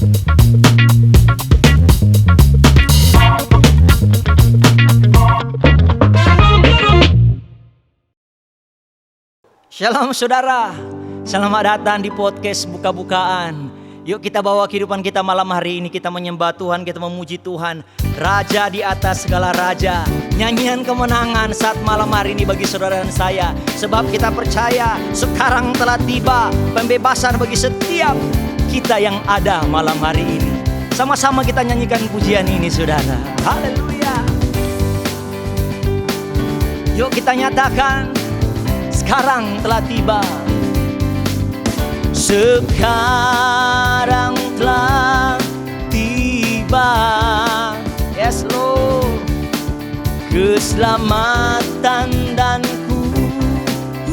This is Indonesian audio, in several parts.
Shalom saudara, selamat datang di podcast Buka-Bukaan. Yuk kita bawa kehidupan kita malam hari ini, kita menyembah Tuhan, kita memuji Tuhan, Raja di atas segala raja. Nyanyian kemenangan saat malam hari ini bagi saudara dan saya. Sebab kita percaya sekarang telah tiba pembebasan bagi setiap kita yang ada malam hari ini. Sama-sama kita nyanyikan pujian ini saudara. Haleluya. Yuk kita nyatakan, sekarang telah tiba. Sekarang telah tiba. Yes Lord. Keselamatan dan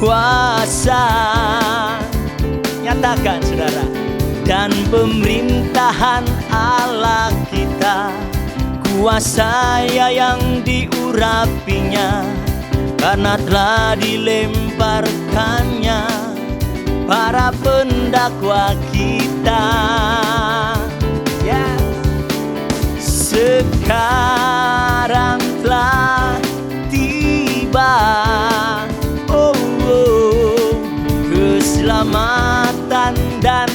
kuasa. Nyatakan saudara. Dan pemerintahan Allah kita, kuasa yang diurapinya, karena telah dilemparkannya para pendakwa kita. Yes. Sekarang telah tiba, oh, oh, keselamatan dan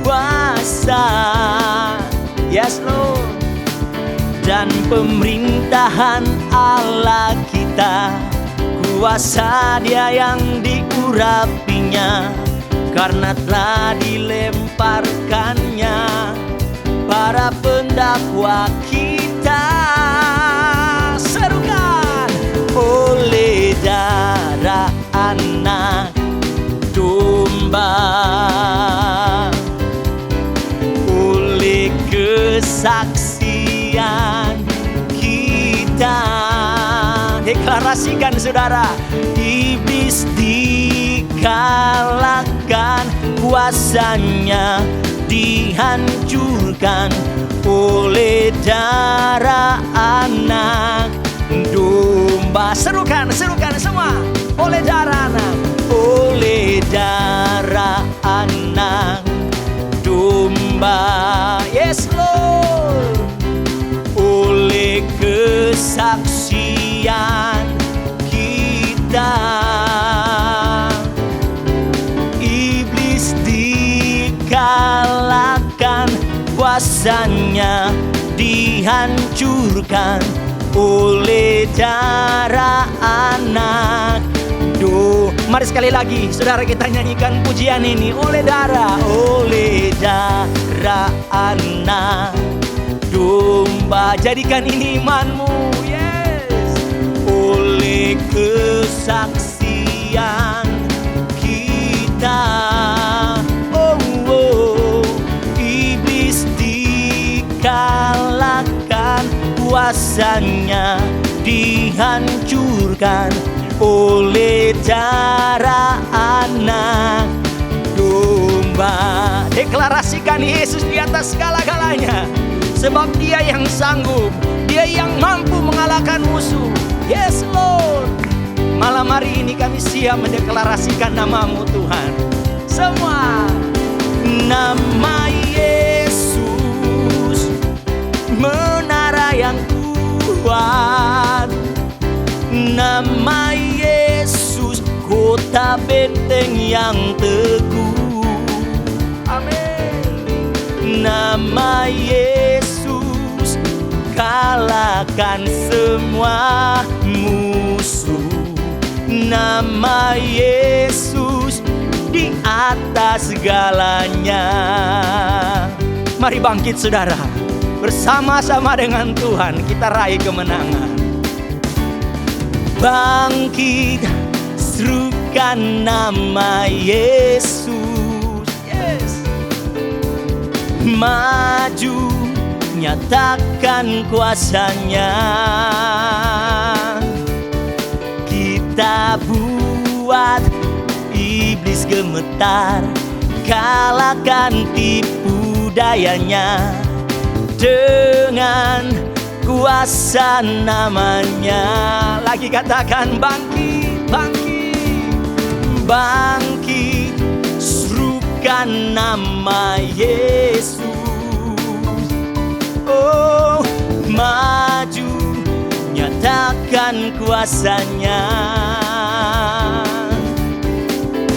kuasa. Yes Lord. Dan pemerintahan Allah kita, kuasa Dia yang diurapinya, karena telah dilemparkannya para pendakwa kita. Serukan, oleh darah anak domba, oleh kesaksian kita. Deklarasikan saudara, iblis dikalahkan, kuasanya dihancurkan oleh darah anak domba. Serukan semua, oleh darah anak, oleh darah anak domba. Yes Lord. Oleh kesaksian kita, iblis dikalahkan, kuasanya dihancurkan oleh darah anak domba. Mari sekali lagi saudara kita nyanyikan pujian ini. Oleh darah anak domba. Jadikan ini imanmu. Yes. Oleh kesaksian kita, oh, oh, iblis dikalahkan, kuasanya dihancurkan oleh darah anak domba. Deklarasikan Yesus di atas segala-galanya. Sebab Dia yang sanggup, Dia yang mampu mengalahkan musuh. Yes Lord. Malam hari ini kami siap mendeklarasikan nama-Mu Tuhan. Semua. Nama Yesus, menara yang kuat. Nama Yesus, kota benteng yang teguh. Amin. Nama Yesus, kalahkan semua musuh. Nama Yesus di atas segalanya. Mari bangkit saudara, bersama-sama dengan Tuhan kita raih kemenangan. Bangkit, serukan nama Yesus. Yes. Maju, nyatakan kuasanya. Kita buat iblis gemetar, kalahkan tipu dayanya dengan kuasa namanya. Lagi katakan bangkit, bangkit, bangkit, serukan nama Yesus. Yesus. Oh, maju nyatakan kuasanya.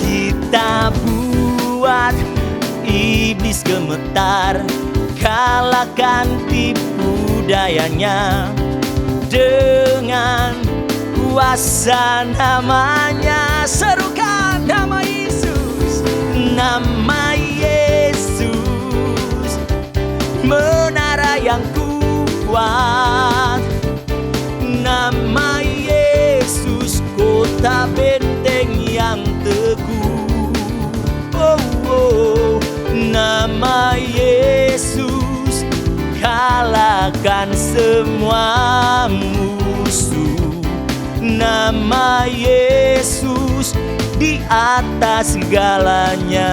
Kita buat iblis gemetar, kalahkan tipu dayanya dengan kuasa namanya. Serukan nama Yesus, nama Yesus, menara yang kuat. Nama Yesus, kota benteng yang teguh. Oh, oh, nama Yesus, kalahkan semua musuh. Nama Yesus di atas segalanya.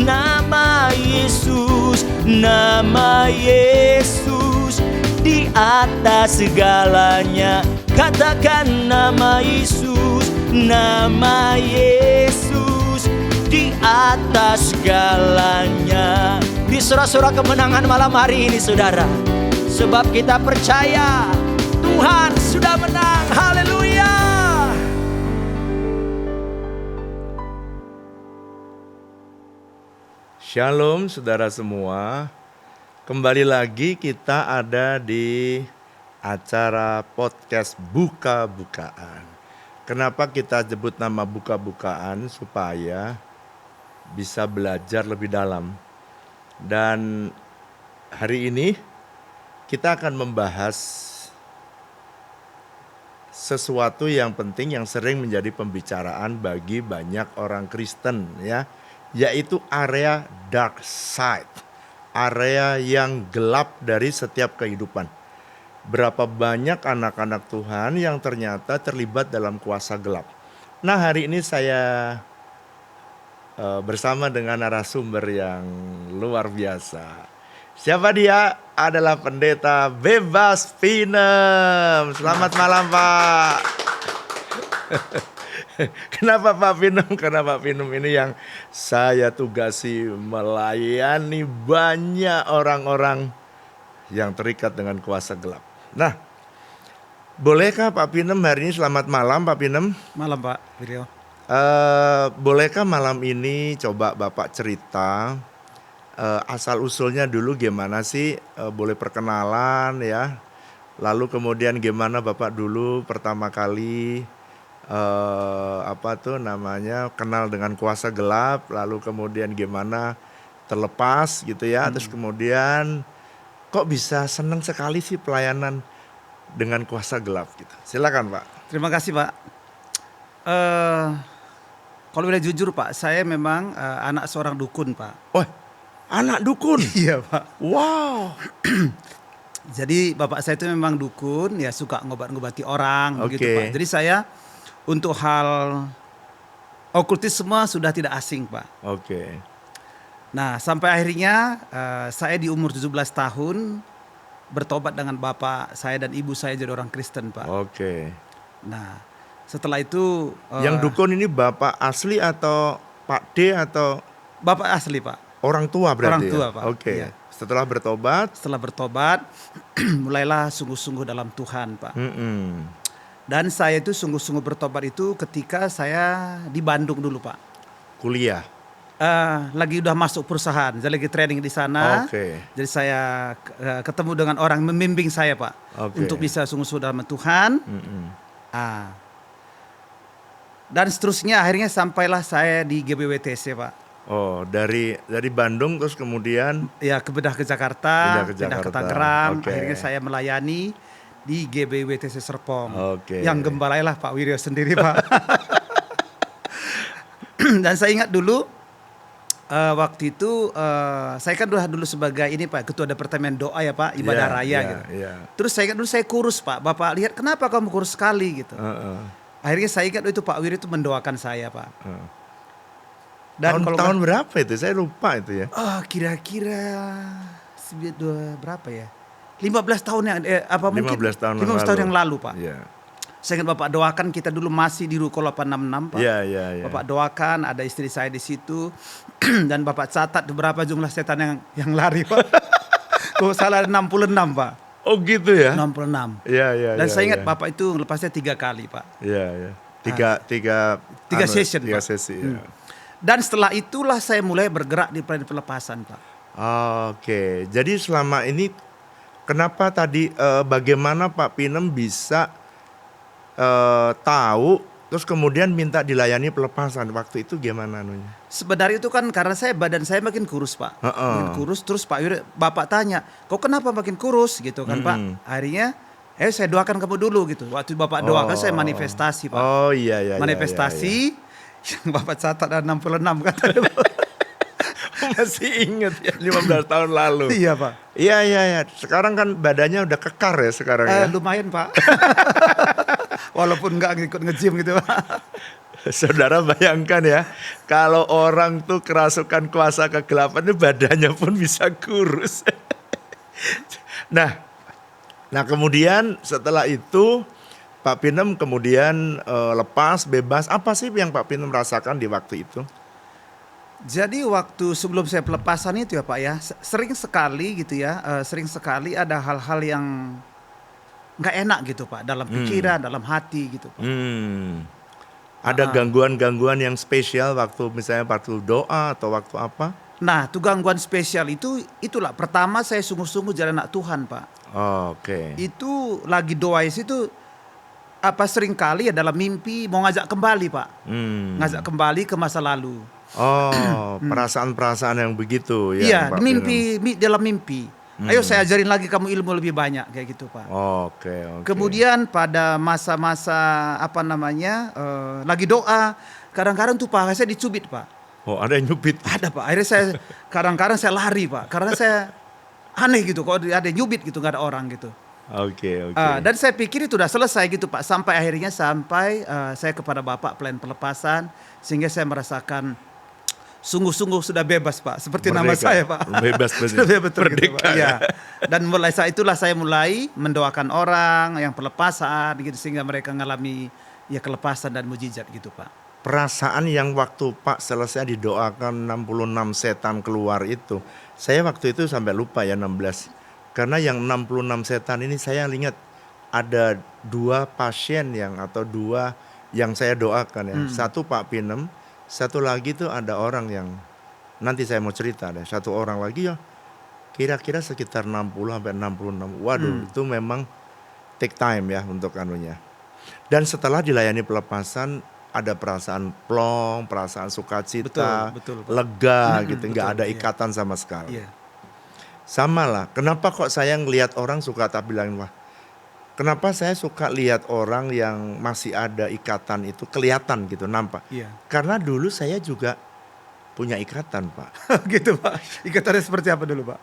Nama Yesus, nama Yesus di atas segalanya. Katakan nama Yesus, nama Yesus di atas segalanya. Di sorak-sorak kemenangan malam hari ini, saudara, sebab kita percaya Tuhan sudah menang. Haleluya. Shalom saudara semua. Kembali lagi kita ada di acara podcast Buka-Bukaan. Kenapa kita sebut nama Buka-Bukaan? Supaya bisa belajar lebih dalam. Dan hari ini kita akan membahas sesuatu yang penting yang sering menjadi pembicaraan bagi banyak orang Kristen, ya, yaitu area dark side, area yang gelap dari setiap kehidupan. Berapa banyak anak-anak Tuhan yang ternyata terlibat dalam kuasa gelap. Nah, hari ini saya bersama dengan narasumber yang luar biasa. Siapa dia? Adalah Pendeta Bebas Pinem. Selamat malam, Pak. Kenapa Pak Pinem? Karena Pak Pinem ini yang saya tugasi melayani banyak orang-orang yang terikat dengan kuasa gelap. Nah, bolehkah Pak Pinem hari ini, selamat malam Pak Pinem. Malam Pak Wiryo. Bolehkah malam ini coba Bapak cerita asal-usulnya dulu gimana sih, boleh perkenalan ya. Lalu kemudian gimana Bapak dulu pertama kali kenal dengan kuasa gelap, lalu kemudian gimana terlepas gitu ya, terus kemudian kok bisa senang sekali sih pelayanan dengan kuasa gelap gitu. Silakan Pak. Terima kasih Pak. Kalau boleh jujur Pak, saya memang anak seorang dukun Pak. Oh, anak dukun? Iya Pak. Wow. Jadi bapak saya itu memang dukun, ya suka ngobat-ngobati orang begitu Pak. Jadi saya untuk hal okultis semua sudah tidak asing Pak. Oke. Nah sampai akhirnya saya di umur 17 tahun bertobat dengan bapak saya dan ibu saya jadi orang Kristen Pak. Oke. Nah setelah itu yang dukun ini bapak asli atau Pak D atau? Bapak asli Pak. Orang tua berarti? Orang tua ya? Pak. Oke. Iya. Setelah bertobat mulailah sungguh-sungguh dalam Tuhan Pak. Dan saya itu sungguh-sungguh bertobat itu ketika saya di Bandung dulu Pak. Kuliah? Lagi udah masuk perusahaan, saya lagi training di sana. Jadi saya ketemu dengan orang membimbing saya Pak. Untuk bisa sungguh-sungguh dalam Tuhan. Dan seterusnya akhirnya sampailah saya di GBWTC Pak. Oh, dari Bandung terus kemudian? Ya, pindah ke Jakarta, pindah ke Tangerang. Akhirnya saya melayani di GBWTC Serpong. Yang gembalailah Pak Wiryo sendiri Pak. Dan saya ingat dulu waktu itu saya kan dulu sebagai ini Pak, ketua departemen doa ya Pak, ibadah raya gitu. Terus saya ingat dulu saya kurus Pak. Bapak lihat kenapa kamu kurus sekali gitu. Akhirnya saya ingat itu Pak Wiryo itu mendoakan saya Pak. Dan tahun berapa itu? Saya lupa itu ya. Kira-kira berapa ya? 15 tahun yang 15 tahun yang lalu Pak. Saya ingat Bapak doakan, kita dulu masih di Ruko 866 Pak. Iya, iya, iya. Bapak doakan, ada istri saya di situ. Dan Bapak catat berapa jumlah setan yang lari Pak. Kok salah 66 Pak. Oh gitu ya? 66. Iya, iya. Dan iya, saya ingat iya. Bapak itu lepasnya 3 kali Pak. Iya, iya. Tiga Session, tiga Pak. sesi. Ya. Dan setelah itulah saya mulai bergerak di pelepasan Pak. Oke, jadi selama ini kenapa tadi bagaimana Pak Pinem bisa tahu terus kemudian minta dilayani pelepasan waktu itu gimana anunya? Sebenarnya itu kan karena badan saya makin kurus Pak. Makin kurus, terus Bapak tanya, kok kenapa makin kurus gitu kan Pak. Akhirnya saya doakan kamu dulu gitu. Waktu Bapak doakan saya manifestasi Pak. Oh iya, iya. Manifestasi yang Bapak catat ada 66 kata. Masih ingat ya 15 tahun lalu. Iya Pak. Iya, iya, iya. Sekarang kan badannya udah kekar ya sekarang ya. Lumayan Pak. Walaupun nggak ngikut nge-gym gitu Pak. Saudara bayangkan ya, kalau orang tuh kerasukan kuasa kegelapan itu badannya pun bisa kurus. Nah kemudian setelah itu Pak Pinem kemudian lepas, bebas. Apa sih yang Pak Pinem rasakan di waktu itu? Jadi waktu sebelum saya pelepasan itu ya Pak ya, sering sekali gitu ya, sering sekali ada hal-hal yang nggak enak gitu Pak, dalam pikiran, dalam hati gitu Pak. Ada gangguan-gangguan yang spesial waktu doa atau waktu apa? Nah, itu gangguan spesial itulah pertama saya sungguh-sungguh jadi anak Tuhan Pak. Oke. Itu lagi doa itu sering kali ya dalam mimpi mau ngajak kembali Pak, ngajak kembali ke masa lalu. Oh, perasaan-perasaan yang begitu ya. Iya, Pak dalam mimpi. Ayo saya ajarin lagi kamu ilmu lebih banyak kayak gitu Pak. Oke. Kemudian pada masa-masa lagi doa, kadang-kadang tuh Pak saya dicubit Pak. Oh, ada yang nyubit. Ada Pak. Akhirnya saya kadang-kadang saya lari Pak, karena saya aneh gitu kok ada yang nyubit gitu, nggak ada orang gitu. Oke. Dan saya pikir itu udah selesai gitu Pak. Sampai akhirnya saya kepada Bapak plan pelepasan, sehingga saya merasakan sungguh-sungguh sudah bebas Pak, seperti Merdeka. nama saya Pak. Bebas Sudah betul gitu, Merdeka, Pak. Ya. Dan mulai saat itulah saya mulai mendoakan orang yang pelepasan gitu, sehingga mereka mengalami ya kelepasan dan mujizat gitu Pak. Perasaan yang waktu Pak selesai didoakan 66 setan keluar itu, saya waktu itu sampai lupa ya 16. Karena yang 66 setan ini saya ingat ada 2 pasien atau 2 yang saya doakan ya. Satu Pak Pinem, satu lagi tuh ada orang yang nanti saya mau cerita deh. Satu orang lagi ya kira-kira sekitar 60 sampai 66. Waduh, itu memang take time ya untuk anunya. Dan setelah dilayani pelepasan ada perasaan plong, perasaan sukacita, Betul, Pak. lega gitu, nggak betul, ada iya. ikatan sama sekali. Iya. Sama lah, kenapa kok saya ngelihat orang suka tak bilangin wah, kenapa saya suka lihat orang yang masih ada ikatan itu kelihatan gitu, nampak. Iya. Karena dulu saya juga punya ikatan Pak. Gitu Pak. Ikatannya seperti apa dulu Pak?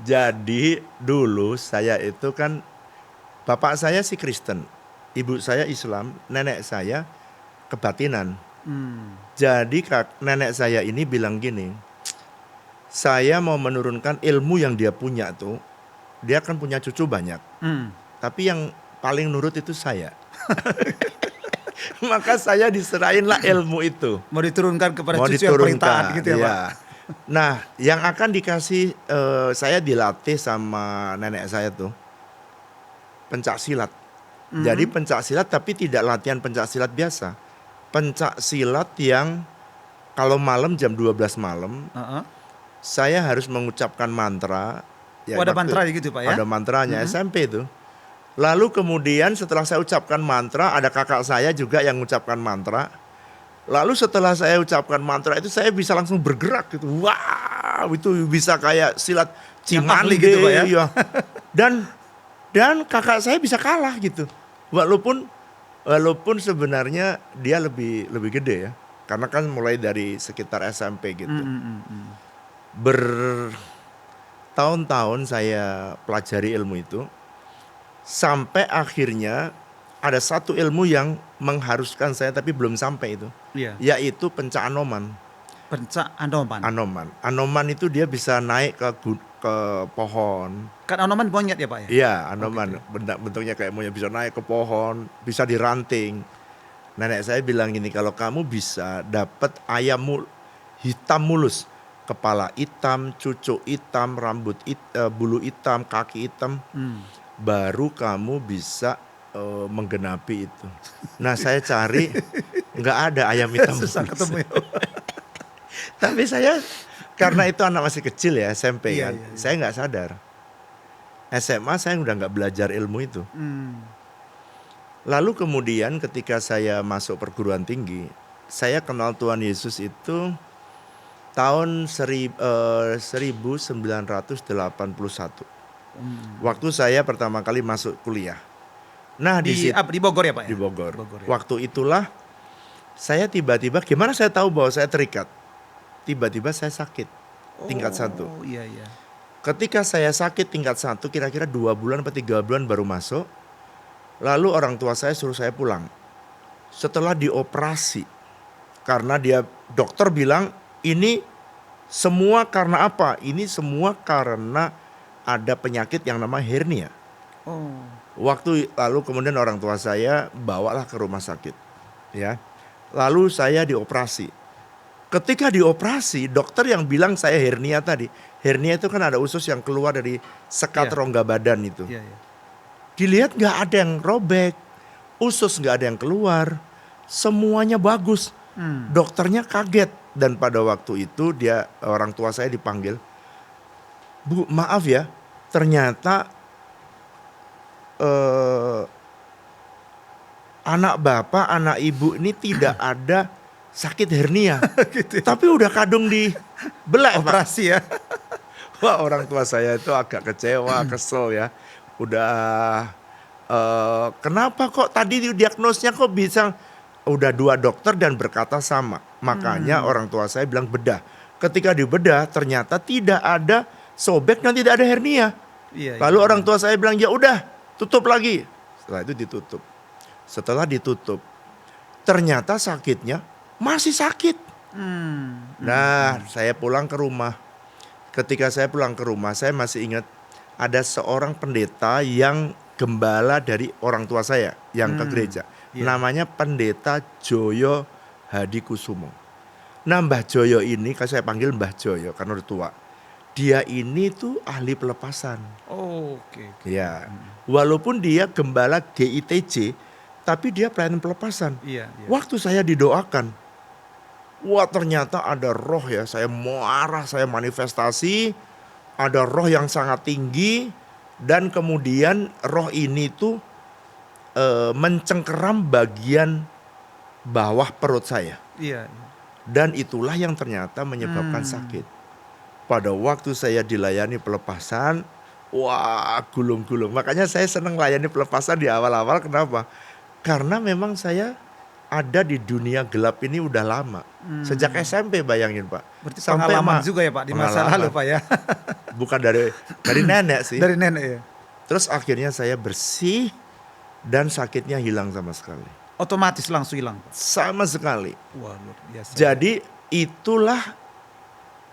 Jadi dulu saya itu kan, bapak saya sih Kristen, ibu saya Islam, nenek saya kebatinan. Jadi nenek saya ini bilang gini, saya mau menurunkan ilmu yang dia punya tuh, dia kan punya cucu banyak, tapi yang paling nurut itu saya. Maka saya diserahinlah ilmu itu. Mau diturunkan kepada Mau cucu yang paling diturunkan, taat gitu ya iya. Pak? Nah, yang akan dikasih saya dilatih sama nenek saya tuh pencak silat. Jadi pencak silat tapi tidak latihan pencak silat biasa. Pencak silat yang kalau malam jam 12 malam saya harus mengucapkan mantra. Oh, ada mantranya gitu Pak ya? Ada mantranya SMP itu. Lalu kemudian setelah saya ucapkan mantra, ada kakak saya juga yang mengucapkan mantra. Lalu setelah saya ucapkan mantra itu saya bisa langsung bergerak gitu. Wow, itu bisa kayak silat Cimande gitu Pak ya? Iya. Dan kakak saya bisa kalah gitu. Walaupun sebenarnya dia lebih gede ya. Karena kan mulai dari sekitar SMP gitu. Bertahun-tahun saya pelajari ilmu itu. Sampai akhirnya ada satu ilmu yang mengharuskan saya tapi belum sampai itu. Iya. Yaitu pencak anoman. Pencak anoman. Anoman itu dia bisa naik ke ke pohon. Kan anoman monyet ya Pak ya? Iya, anoman. Bentuknya kayak monyet, bisa naik ke pohon, bisa diranting. Nenek saya bilang gini, kalau kamu bisa dapat hitam mulus, kepala hitam, cucuk hitam, bulu hitam, kaki hitam, baru kamu bisa menggenapi itu. Nah saya cari, nggak ada ayam hitam Susah mulus. ketemu ya. Tapi saya, karena itu anak masih kecil ya, SMP Iya, kan, iya, iya. saya nggak sadar. SMA saya udah nggak belajar ilmu itu. Lalu kemudian ketika saya masuk perguruan tinggi, saya kenal Tuhan Yesus itu tahun 1981. Waktu saya pertama kali masuk kuliah. Nah Di Bogor ya Pak ya? di Bogor. Ya. Waktu itulah saya tiba-tiba, gimana saya tahu bahwa saya terikat? Tiba-tiba saya sakit tingkat 1. Oh iya iya. Ketika saya sakit tingkat 1, kira-kira 2 bulan atau 3 bulan baru masuk. Lalu orang tua saya suruh saya pulang. Setelah dioperasi, karena dokter bilang ini semua karena apa? Ini semua karena ada penyakit yang namanya hernia. Oh. Lalu kemudian orang tua saya bawalah ke rumah sakit, ya. Lalu saya dioperasi. Ketika dioperasi, dokter yang bilang saya hernia tadi, hernia itu kan ada usus yang keluar dari sekat Iya. rongga badan itu. Iya iya. Dilihat nggak ada yang robek, usus nggak ada yang keluar, semuanya bagus. Dokternya kaget dan pada waktu itu orang tua saya dipanggil, Bu maaf ya, ternyata anak bapak, anak ibu ini tidak ada sakit hernia, Gitu ya. tapi udah kadung dibelah. Pak. Operasi ya. Wah orang tua saya itu agak kecewa, kesel ya. Udah kenapa kok tadi diagnosnya kok bisa, udah 2 dokter dan berkata sama. Makanya orang tua saya bilang bedah. Ketika dibedah ternyata tidak ada sobek dan tidak ada hernia. Iya. Lalu orang tua saya bilang ya udah tutup lagi. Setelah itu ditutup. Setelah ditutup ternyata sakitnya masih sakit. Nah saya pulang ke rumah. Ketika saya pulang ke rumah saya masih ingat ada seorang pendeta yang gembala dari orang tua saya yang ke gereja. Iya. Namanya Pendeta Joyo Hadikusumo. Nah Mbah Joyo ini, kalau saya panggil Mbah Joyo karena udah tua. Dia ini tuh ahli pelepasan. Oh, oke. Ya, walaupun dia gembala GITJ, tapi dia pelayanan pelepasan. Iya, iya. Waktu saya didoakan, wah ternyata ada roh ya, saya marah, saya manifestasi, ada roh yang sangat tinggi, dan kemudian roh ini tuh mencengkeram bagian bawah perut saya. Iya. Iya. Dan itulah yang ternyata menyebabkan sakit. Pada waktu saya dilayani pelepasan, wah gulung-gulung. Makanya saya senang layani pelepasan di awal-awal, kenapa? Karena memang saya ada di dunia gelap ini udah lama. Sejak SMP bayangin Pak. Berarti pengalaman juga ya Pak di masa lalu Pak ya. Bukan dari nenek sih. Dari nenek ya. Terus akhirnya saya bersih dan sakitnya hilang sama sekali. Otomatis langsung hilang Pak. Sama sekali. Wah luar biasa. Jadi itulah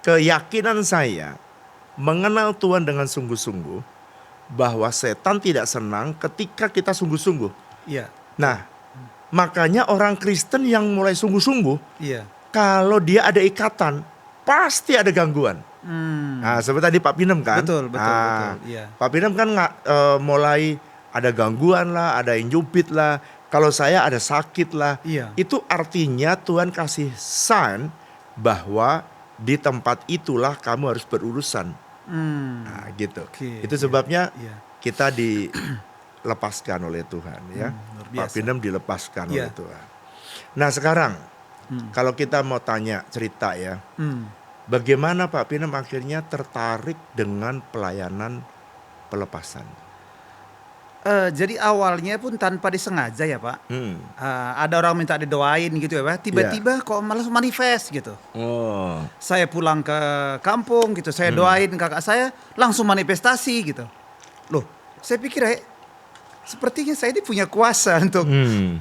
keyakinan saya mengenal Tuhan dengan sungguh-sungguh, bahwa setan tidak senang ketika kita sungguh-sungguh. Iya. Nah, makanya orang Kristen yang mulai sungguh-sungguh, Iya. kalau dia ada ikatan, pasti ada gangguan. Nah, seperti tadi Pak Pinem kan. Betul, betul, Nah, betul. Iya. Pak Pinem kan mulai ada gangguan lah, ada yang nyubit lah. Kalau saya ada sakit lah. Iya. Itu artinya Tuhan kasih sign bahwa di tempat itulah kamu harus berurusan. Nah, gitu. Oke, Itu iya, sebabnya iya. kita dilepaskan oleh Tuhan ya. luar Pak biasa. Pinem dilepaskan Iya. oleh Tuhan. Nah, sekarang kalau kita mau tanya cerita ya. Bagaimana Pak Pinem akhirnya tertarik dengan pelayanan pelepasan? Jadi awalnya pun tanpa disengaja ya Pak. Hmm. Ada orang minta didoain gitu ya Pak. Tiba-tiba kok malah manifest gitu. Oh. Saya pulang ke kampung gitu, saya doain kakak saya langsung manifestasi gitu. Loh, saya pikir sepertinya saya ini punya kuasa untuk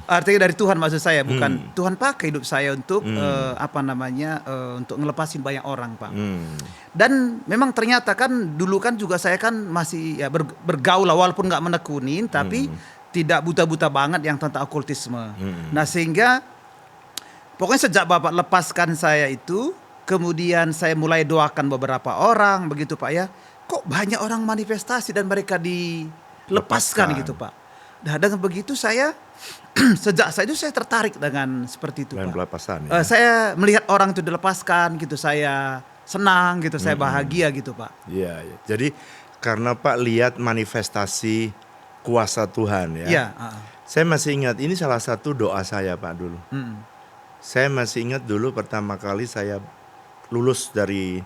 artinya dari Tuhan maksud saya, bukan Tuhan pakai hidup saya untuk untuk ngelepasin banyak orang, Pak. Dan memang ternyata kan dulu kan juga saya kan masih ya bergaul lah, walaupun nggak menekunin tapi tidak buta-buta banget yang tentang okultisme. Nah sehingga pokoknya sejak Bapak lepaskan saya itu, kemudian saya mulai doakan beberapa orang begitu Pak ya. Kok banyak orang manifestasi dan mereka dilepaskan gitu Pak. Nah dengan begitu saya sejak saya itu saya tertarik dengan seperti itu Pak. Pelepasan, ya? Saya melihat orang itu dilepaskan gitu, saya senang gitu, saya bahagia gitu Pak. Iya, ya. Jadi karena Pak lihat manifestasi kuasa Tuhan ya. Iya. Saya masih ingat ini salah satu doa saya Pak dulu. Saya masih ingat dulu pertama kali saya lulus dari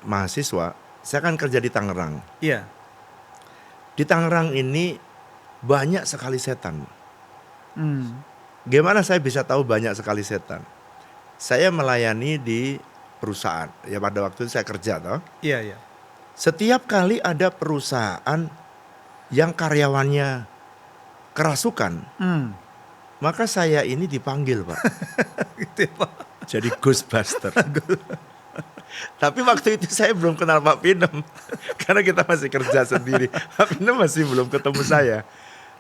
mahasiswa, saya kan kerja di Tangerang. Iya. Di Tangerang ini banyak sekali setan. Gimana saya bisa tahu banyak sekali setan? Saya melayani di perusahaan. Ya pada waktu itu saya kerja toh. Iya, iya. Setiap kali ada perusahaan yang karyawannya kerasukan, maka saya ini dipanggil Pak. Gitu ya, Pak. Jadi Ghostbuster. Tapi waktu itu saya belum kenal Pak Pinem. Karena kita masih kerja sendiri. Pak Pinem masih belum ketemu saya.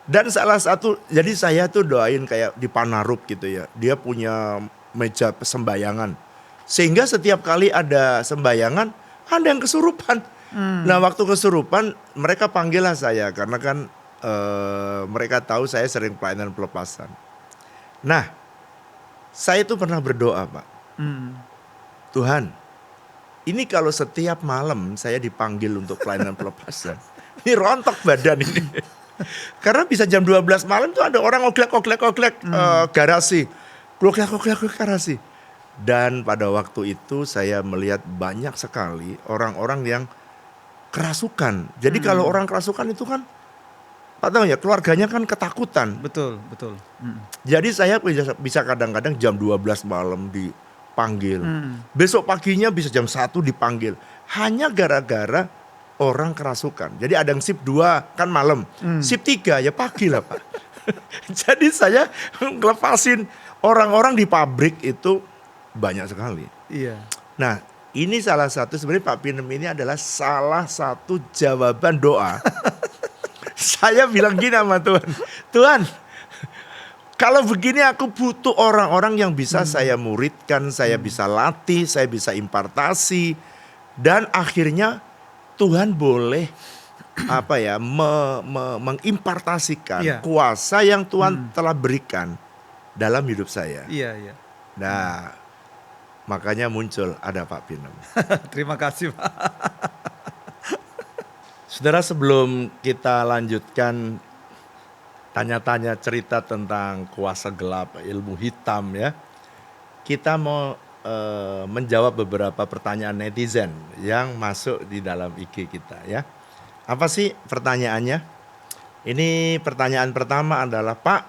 Dan salah satu, jadi saya tuh doain kayak di Panarup gitu ya. Dia punya meja sembayangan. Sehingga setiap kali ada sembayangan, ada yang kesurupan. Nah waktu kesurupan mereka panggillah saya. Karena kan mereka tahu saya sering pelayanan pelepasan. Nah saya tuh pernah berdoa Pak. Tuhan, ini kalau setiap malam saya dipanggil untuk pelayanan pelepasan. Ini rontok badan ini. Karena bisa jam 12 malam tuh ada orang oglek garasi. Oglek garasi. Dan pada waktu itu saya melihat banyak sekali orang-orang yang kerasukan. Jadi kalau orang kerasukan itu kan, Pak tahu ya, keluarganya kan ketakutan. Betul. Jadi saya bisa kadang-kadang jam 12 malam dipanggil. Besok paginya bisa jam 1 dipanggil. Hanya gara-gara orang kerasukan. Jadi ada yang sip 2 kan malam. Sip 3 ya pagi lah Pak. Jadi saya ngelepasin orang-orang di pabrik itu banyak sekali. Iya. Nah ini salah satu, sebenarnya Pak Pinem ini adalah salah satu jawaban doa. Saya bilang gini sama Tuhan. Tuhan, kalau begini aku butuh orang-orang yang bisa saya muridkan, saya bisa latih, saya bisa impartasi. Dan akhirnya Tuhan boleh mengimpartasikan kuasa yang Tuhan telah berikan dalam hidup saya. Iya. Nah, makanya muncul ada Pak Pinem. Terima kasih Pak. Saudara, sebelum kita lanjutkan tanya-tanya cerita tentang kuasa gelap, ilmu hitam ya, kita mau menjawab beberapa pertanyaan netizen yang masuk di dalam IG kita ya. Apa sih pertanyaannya? Ini pertanyaan pertama adalah, Pak,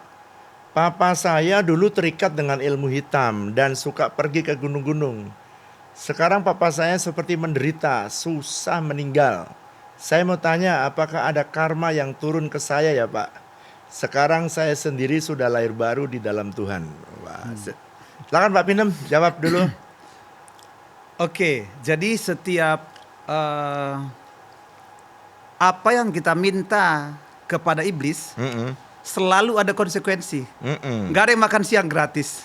papa saya dulu terikat dengan ilmu hitam dan suka pergi ke gunung-gunung. Sekarang papa saya seperti menderita, susah meninggal. Saya mau tanya, apakah ada karma yang turun ke saya ya Pak? Sekarang saya sendiri sudah lahir baru di dalam Tuhan. Wah, silakan Pak Pinem jawab dulu. Oke, jadi setiap apa yang kita minta kepada iblis selalu ada konsekuensi. Gak ada yang makan siang gratis.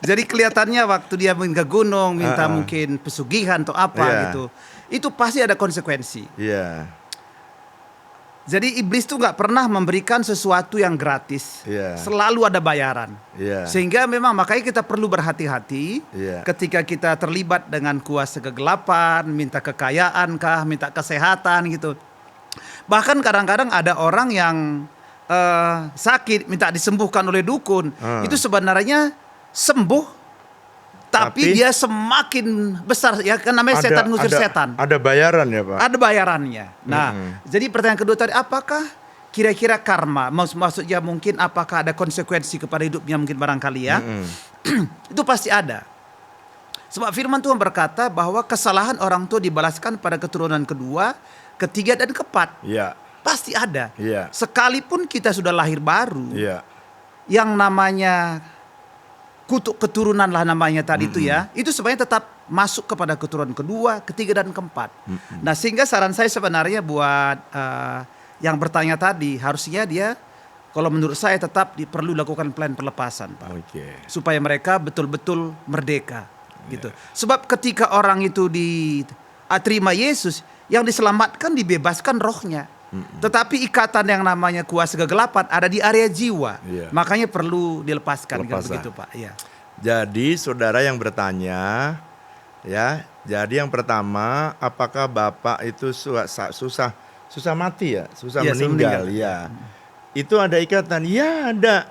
Jadi kelihatannya waktu dia ke gunung minta mungkin pesugihan atau apa gitu, itu pasti ada konsekuensi. Jadi iblis tuh gak pernah memberikan sesuatu yang gratis. Selalu ada bayaran. Sehingga memang makanya kita perlu berhati-hati ketika kita terlibat dengan kuasa kegelapan, minta kekayaan kah, minta kesehatan gitu. Bahkan kadang-kadang ada orang yang sakit minta disembuhkan oleh dukun. Itu sebenarnya sembuh tapi dia semakin besar ya, kan namanya setan ngusir setan. Ada bayaran ya Pak? Ada bayarannya. Nah, jadi pertanyaan kedua tadi, apakah kira-kira karma, maksudnya mungkin apakah ada konsekuensi kepada hidupnya mungkin barangkali ya. Itu pasti ada. Sebab firman Tuhan berkata bahwa kesalahan orang tua dibalaskan pada keturunan kedua, ketiga dan keempat. Pasti ada. Iya. Sekalipun kita sudah lahir baru, Iya. yang namanya kutuk keturunan lah namanya tadi itu ya, itu sebenarnya tetap masuk kepada keturunan kedua, ketiga dan keempat. Nah sehingga saran saya sebenarnya buat yang bertanya tadi, harusnya dia kalau menurut saya tetap perlu lakukan plan pelepasan, Pak. Oke. Supaya mereka betul-betul merdeka gitu. Sebab ketika orang itu diterima Yesus, yang diselamatkan dibebaskan rohnya. Tetapi ikatan yang namanya kuasa kegelapan ada di area jiwa. Iya. Makanya perlu dilepaskan gitu, Lepasan. begitu, Pak. Iya. Jadi saudara yang bertanya, ya. Jadi yang pertama, apakah Bapak itu susah mati ya, susah Iya, meninggal? meninggal. Ya. Itu ada ikatan? Ya ada.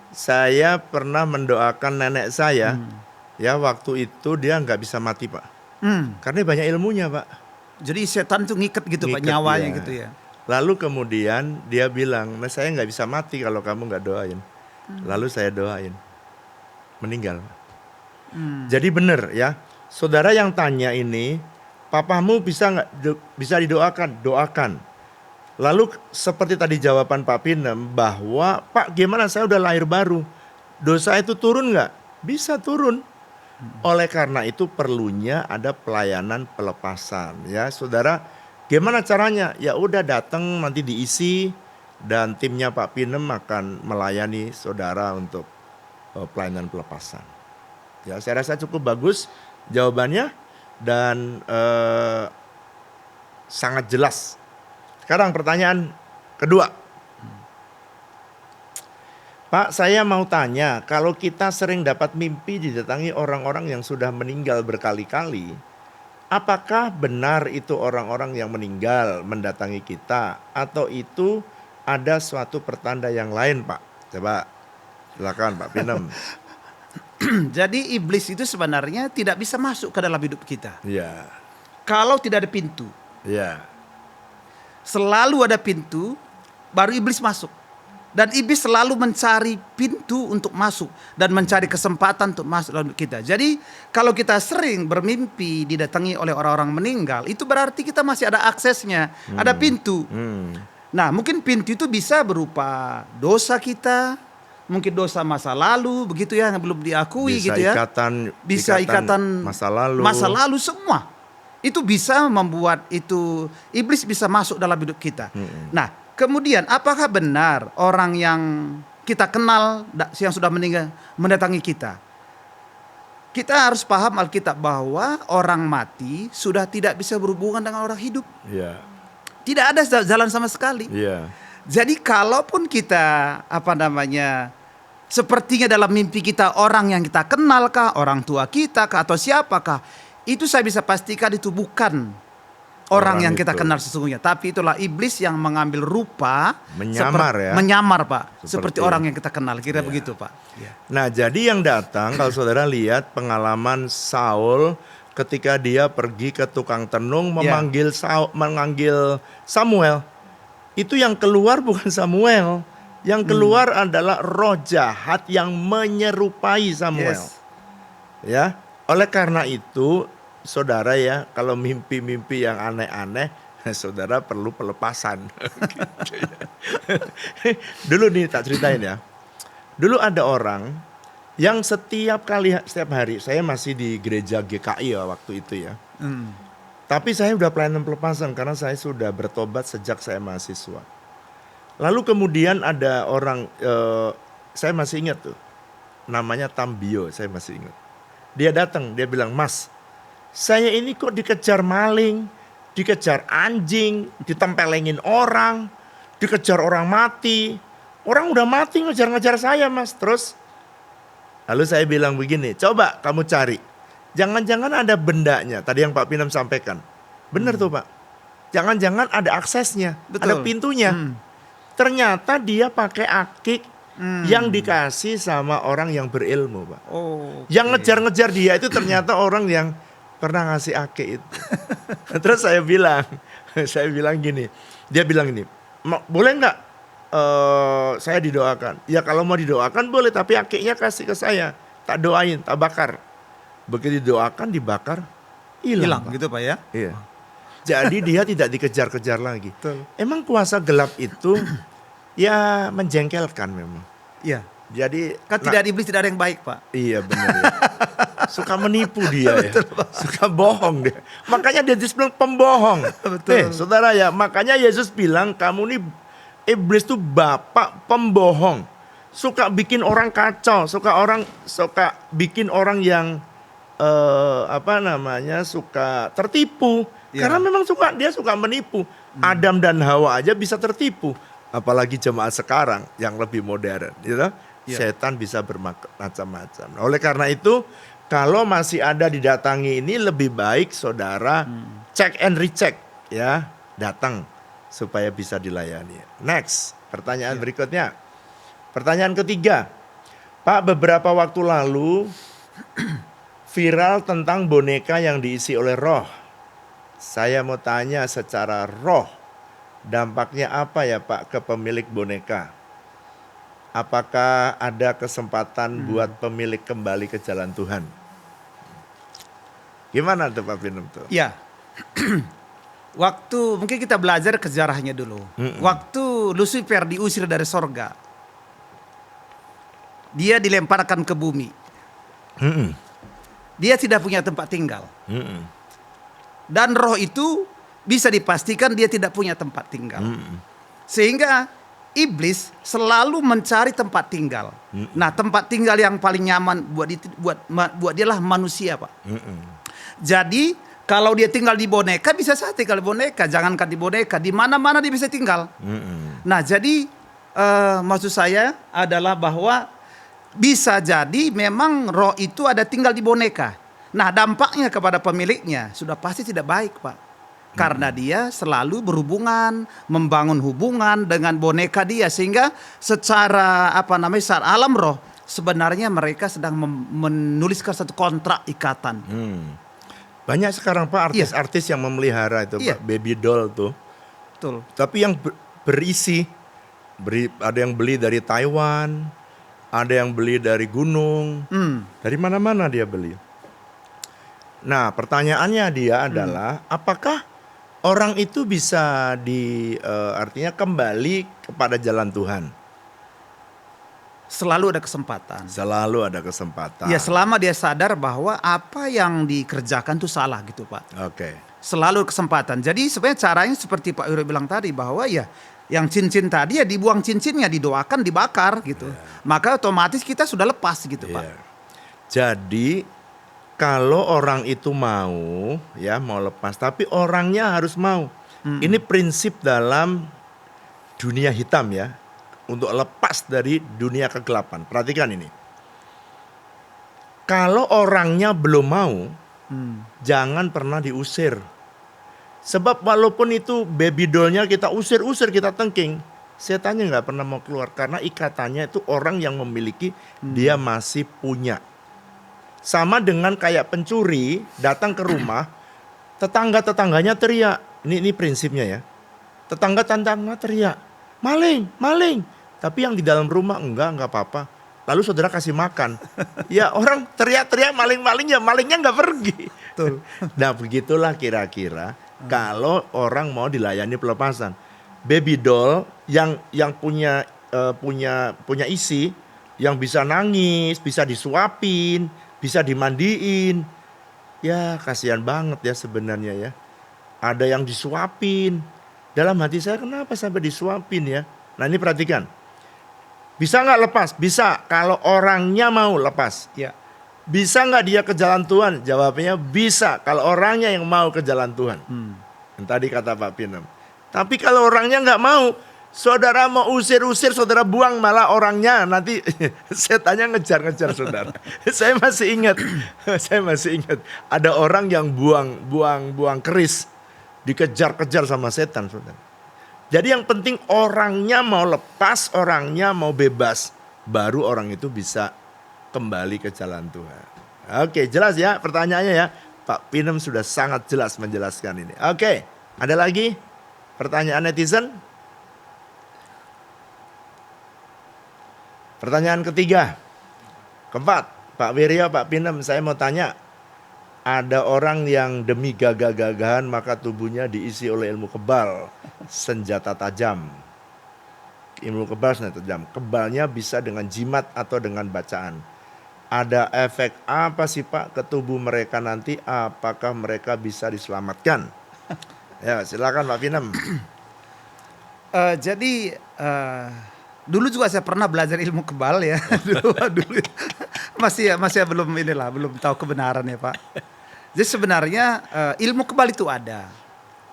Saya pernah mendoakan nenek saya, ya waktu itu dia nggak bisa mati Pak, karena banyak ilmunya Pak. Jadi setan tuh ngikat gitu Pak, Ngikat, nyawanya ya. gitu ya. Lalu kemudian dia bilang, nah saya nggak bisa mati kalau kamu nggak doain. Lalu saya doain, meninggal. Jadi benar ya, saudara yang tanya ini, papamu bisa nggak bisa didoakan? Doakan. Lalu seperti tadi jawaban Pak Pinem bahwa Pak gimana saya udah lahir baru, dosa itu turun nggak? Bisa turun. Oleh karena itu perlunya ada pelayanan pelepasan ya saudara. Gimana caranya? Ya udah datang nanti diisi dan timnya Pak Pinem akan melayani saudara untuk pelayanan pelepasan. Ya saya rasa cukup bagus jawabannya dan sangat jelas. Sekarang pertanyaan kedua. Pak, saya mau tanya, kalau kita sering dapat mimpi didatangi orang-orang yang sudah meninggal berkali-kali, apakah benar itu orang-orang yang meninggal mendatangi kita atau itu ada suatu pertanda yang lain, Pak? Coba silakan Pak Pinem. Jadi iblis itu sebenarnya tidak bisa masuk ke dalam hidup kita. Iya. Kalau tidak ada pintu. Iya. Selalu ada pintu, baru iblis masuk. Dan iblis selalu mencari pintu untuk masuk dan mencari kesempatan untuk masuk dalam kita. Jadi kalau kita sering bermimpi didatangi oleh orang-orang meninggal, itu berarti kita masih ada aksesnya, ada pintu. Nah mungkin pintu itu bisa berupa dosa kita, mungkin dosa masa lalu, begitu ya, yang belum diakui Bisa gitu ya. Bisa ikatan masa lalu semua. Itu bisa membuat itu iblis bisa masuk dalam hidup kita. Nah, kemudian apakah benar orang yang kita kenal yang sudah meninggal mendatangi kita? Kita harus paham Alkitab bahwa orang mati sudah tidak bisa berhubungan dengan orang hidup. Iya. Tidak ada jalan sama sekali. Iya. Jadi kalaupun kita sepertinya dalam mimpi kita orang yang kita kenal kah, orang tua kita kah, atau siapakah, itu saya bisa pastikan itu bukan orang yang kita itu kenal sesungguhnya, tapi itulah iblis yang mengambil rupa menyamar Pak, seperti orang yang kita kenal, kira begitu Pak. Ya. Nah jadi yang datang kalau saudara lihat pengalaman Saul ketika dia pergi ke tukang tenung memanggil Samuel, itu yang keluar bukan Samuel, yang keluar adalah roh jahat yang menyerupai Samuel. Yes. Ya, oleh karena itu saudara ya, kalau mimpi-mimpi yang aneh-aneh, saudara perlu pelepasan. Dulu nih tak ceritain ya. Dulu ada orang yang setiap hari, saya masih di gereja GKI ya waktu itu ya. Tapi saya udah pelayanan pelepasan karena saya sudah bertobat sejak saya mahasiswa. Lalu kemudian ada orang, saya masih ingat tuh, namanya Tambio, saya masih ingat. Dia datang, dia bilang, "Mas, saya ini kok dikejar maling, dikejar anjing, ditempelengin orang, dikejar orang mati. Orang udah mati ngejar-ngejar saya Mas." Terus, lalu saya bilang begini, "Coba kamu cari. Jangan-jangan ada bendanya." Tadi yang Pak Pinem sampaikan. Benar tuh Pak. Jangan-jangan ada aksesnya, ada pintunya. Ternyata dia pakai akik yang dikasih sama orang yang berilmu Pak. Yang ngejar-ngejar dia itu ternyata orang yang pernah ngasih ake itu. Terus saya bilang gini, dia bilang ini, "Boleh nggak saya didoakan?" Ya kalau mau didoakan boleh, tapi akiknya kasih ke saya, tak doain, tak bakar. Begitu didoakan dibakar, hilang gitu Pak ya. Iya. Jadi dia tidak dikejar-kejar lagi. Betul. Emang kuasa gelap itu ya menjengkelkan memang. Iya. Jadi Kan tidak ada iblis, tidak ada yang baik, Pak. iya benar ya. Suka menipu dia ya. Suka bohong dia. Makanya dia disebut pembohong. Betul. Saudara ya, makanya Yesus bilang kamu nih iblis tuh bapak pembohong. Suka bikin orang kacau, suka bikin orang yang suka tertipu. Ya. Karena memang dia suka menipu. Adam dan Hawa aja bisa tertipu. Apalagi jemaat sekarang yang lebih modern, gitu. Ya. Setan bisa bermacam-macam. Oleh karena itu, kalau masih ada didatangi ini lebih baik saudara check and recheck ya, datang supaya bisa dilayani. Next, pertanyaan berikutnya. Pertanyaan ketiga. Pak, beberapa waktu lalu viral tentang boneka yang diisi oleh roh. Saya mau tanya secara roh, dampaknya apa ya Pak ke pemilik boneka? Apakah ada kesempatan buat pemilik kembali ke jalan Tuhan? Gimana tuh Pak Pinem tuh? Ya. Waktu mungkin kita belajar sejarahnya dulu. Waktu Lucifer diusir dari sorga, dia dilemparkan ke bumi. Dia tidak punya tempat tinggal. Dan roh itu bisa dipastikan dia tidak punya tempat tinggal. Sehingga iblis selalu mencari tempat tinggal. Nah, tempat tinggal yang paling nyaman buat dia lah manusia, Pak. Jadi kalau dia tinggal di boneka, bisa saja tinggal di boneka. Jangankan di boneka, di mana-mana dia bisa tinggal. Nah, jadi maksud saya adalah bahwa bisa jadi memang roh itu ada tinggal di boneka. Nah, dampaknya kepada pemiliknya sudah pasti tidak baik, Pak. Karena dia selalu berhubungan, membangun hubungan dengan boneka dia. Sehingga secara secara alam roh, sebenarnya mereka sedang menuliskan satu kontrak ikatan. Banyak sekarang Pak artis-artis yang memelihara itu Pak, baby doll tuh. Betul. Tapi yang berisi, ada yang beli dari Taiwan, ada yang beli dari gunung, dari mana-mana dia beli. Nah, pertanyaannya dia adalah apakah orang itu bisa artinya kembali kepada jalan Tuhan? Selalu ada kesempatan. Selalu ada kesempatan. Ya, selama dia sadar bahwa apa yang dikerjakan itu salah gitu, Pak. Oke. Selalu kesempatan. Jadi sebenarnya caranya seperti Pak Wiro bilang tadi, bahwa ya yang cincin tadi ya dibuang cincinnya, didoakan, dibakar gitu. Maka otomatis kita sudah lepas gitu, Pak. Jadi kalau orang itu mau lepas, tapi orangnya harus mau. Ini prinsip dalam dunia hitam ya, untuk lepas dari dunia kegelapan. Perhatikan ini. Kalau orangnya belum mau, jangan pernah diusir. Sebab walaupun itu baby doll-nya kita usir-usir, kita tengking, setannya nggak pernah mau keluar. Karena ikatannya itu orang yang memiliki, dia masih punya. Sama dengan kayak pencuri datang ke rumah, tetangga-tetangganya teriak. Ini prinsipnya ya. Tetangga-tetangga teriak, maling, maling. Tapi yang di dalam rumah enggak apa-apa. Lalu saudara kasih makan. Ya orang teriak-teriak maling-maling, ya malingnya enggak pergi. Betul. Nah begitulah kira-kira kalau orang mau dilayani pelepasan. Baby doll yang punya isi, yang bisa nangis, bisa disuapin, bisa dimandiin. Ya kasihan banget ya sebenarnya ya. Ada yang disuapin. Dalam hati saya kenapa sampai disuapin ya. Nah ini perhatikan. Bisa nggak lepas? Bisa kalau orangnya mau lepas. Ya. Bisa nggak dia ke jalan Tuhan? Jawabnya bisa kalau orangnya yang mau ke jalan Tuhan. Yang tadi kata Pak Pinem. Tapi kalau orangnya nggak mau, saudara mau usir-usir, saudara buang malah orangnya nanti setannya ngejar-ngejar saudara. Saya masih ingat ada orang yang buang keris, dikejar-kejar sama setan saudara. Jadi yang penting orangnya mau lepas, orangnya mau bebas, baru orang itu bisa kembali ke jalan Tuhan. Oke, jelas ya pertanyaannya ya. Pak Pinem sudah sangat jelas menjelaskan ini. Oke, ada lagi pertanyaan netizen? Pertanyaan ketiga, keempat, Pak Wiryo, Pak Pinem, saya mau tanya. Ada orang yang demi gagah-gagahan maka tubuhnya diisi oleh ilmu kebal, senjata tajam. Ilmu kebal, senjata tajam. Kebalnya bisa dengan jimat atau dengan bacaan. Ada efek apa sih Pak ke tubuh mereka nanti? Apakah mereka bisa diselamatkan? Ya silakan Pak Pinem. Jadi dulu juga saya pernah belajar ilmu kebal ya. dulu masih belum belum tahu kebenaran ya Pak. Jadi sebenarnya ilmu kebal itu ada.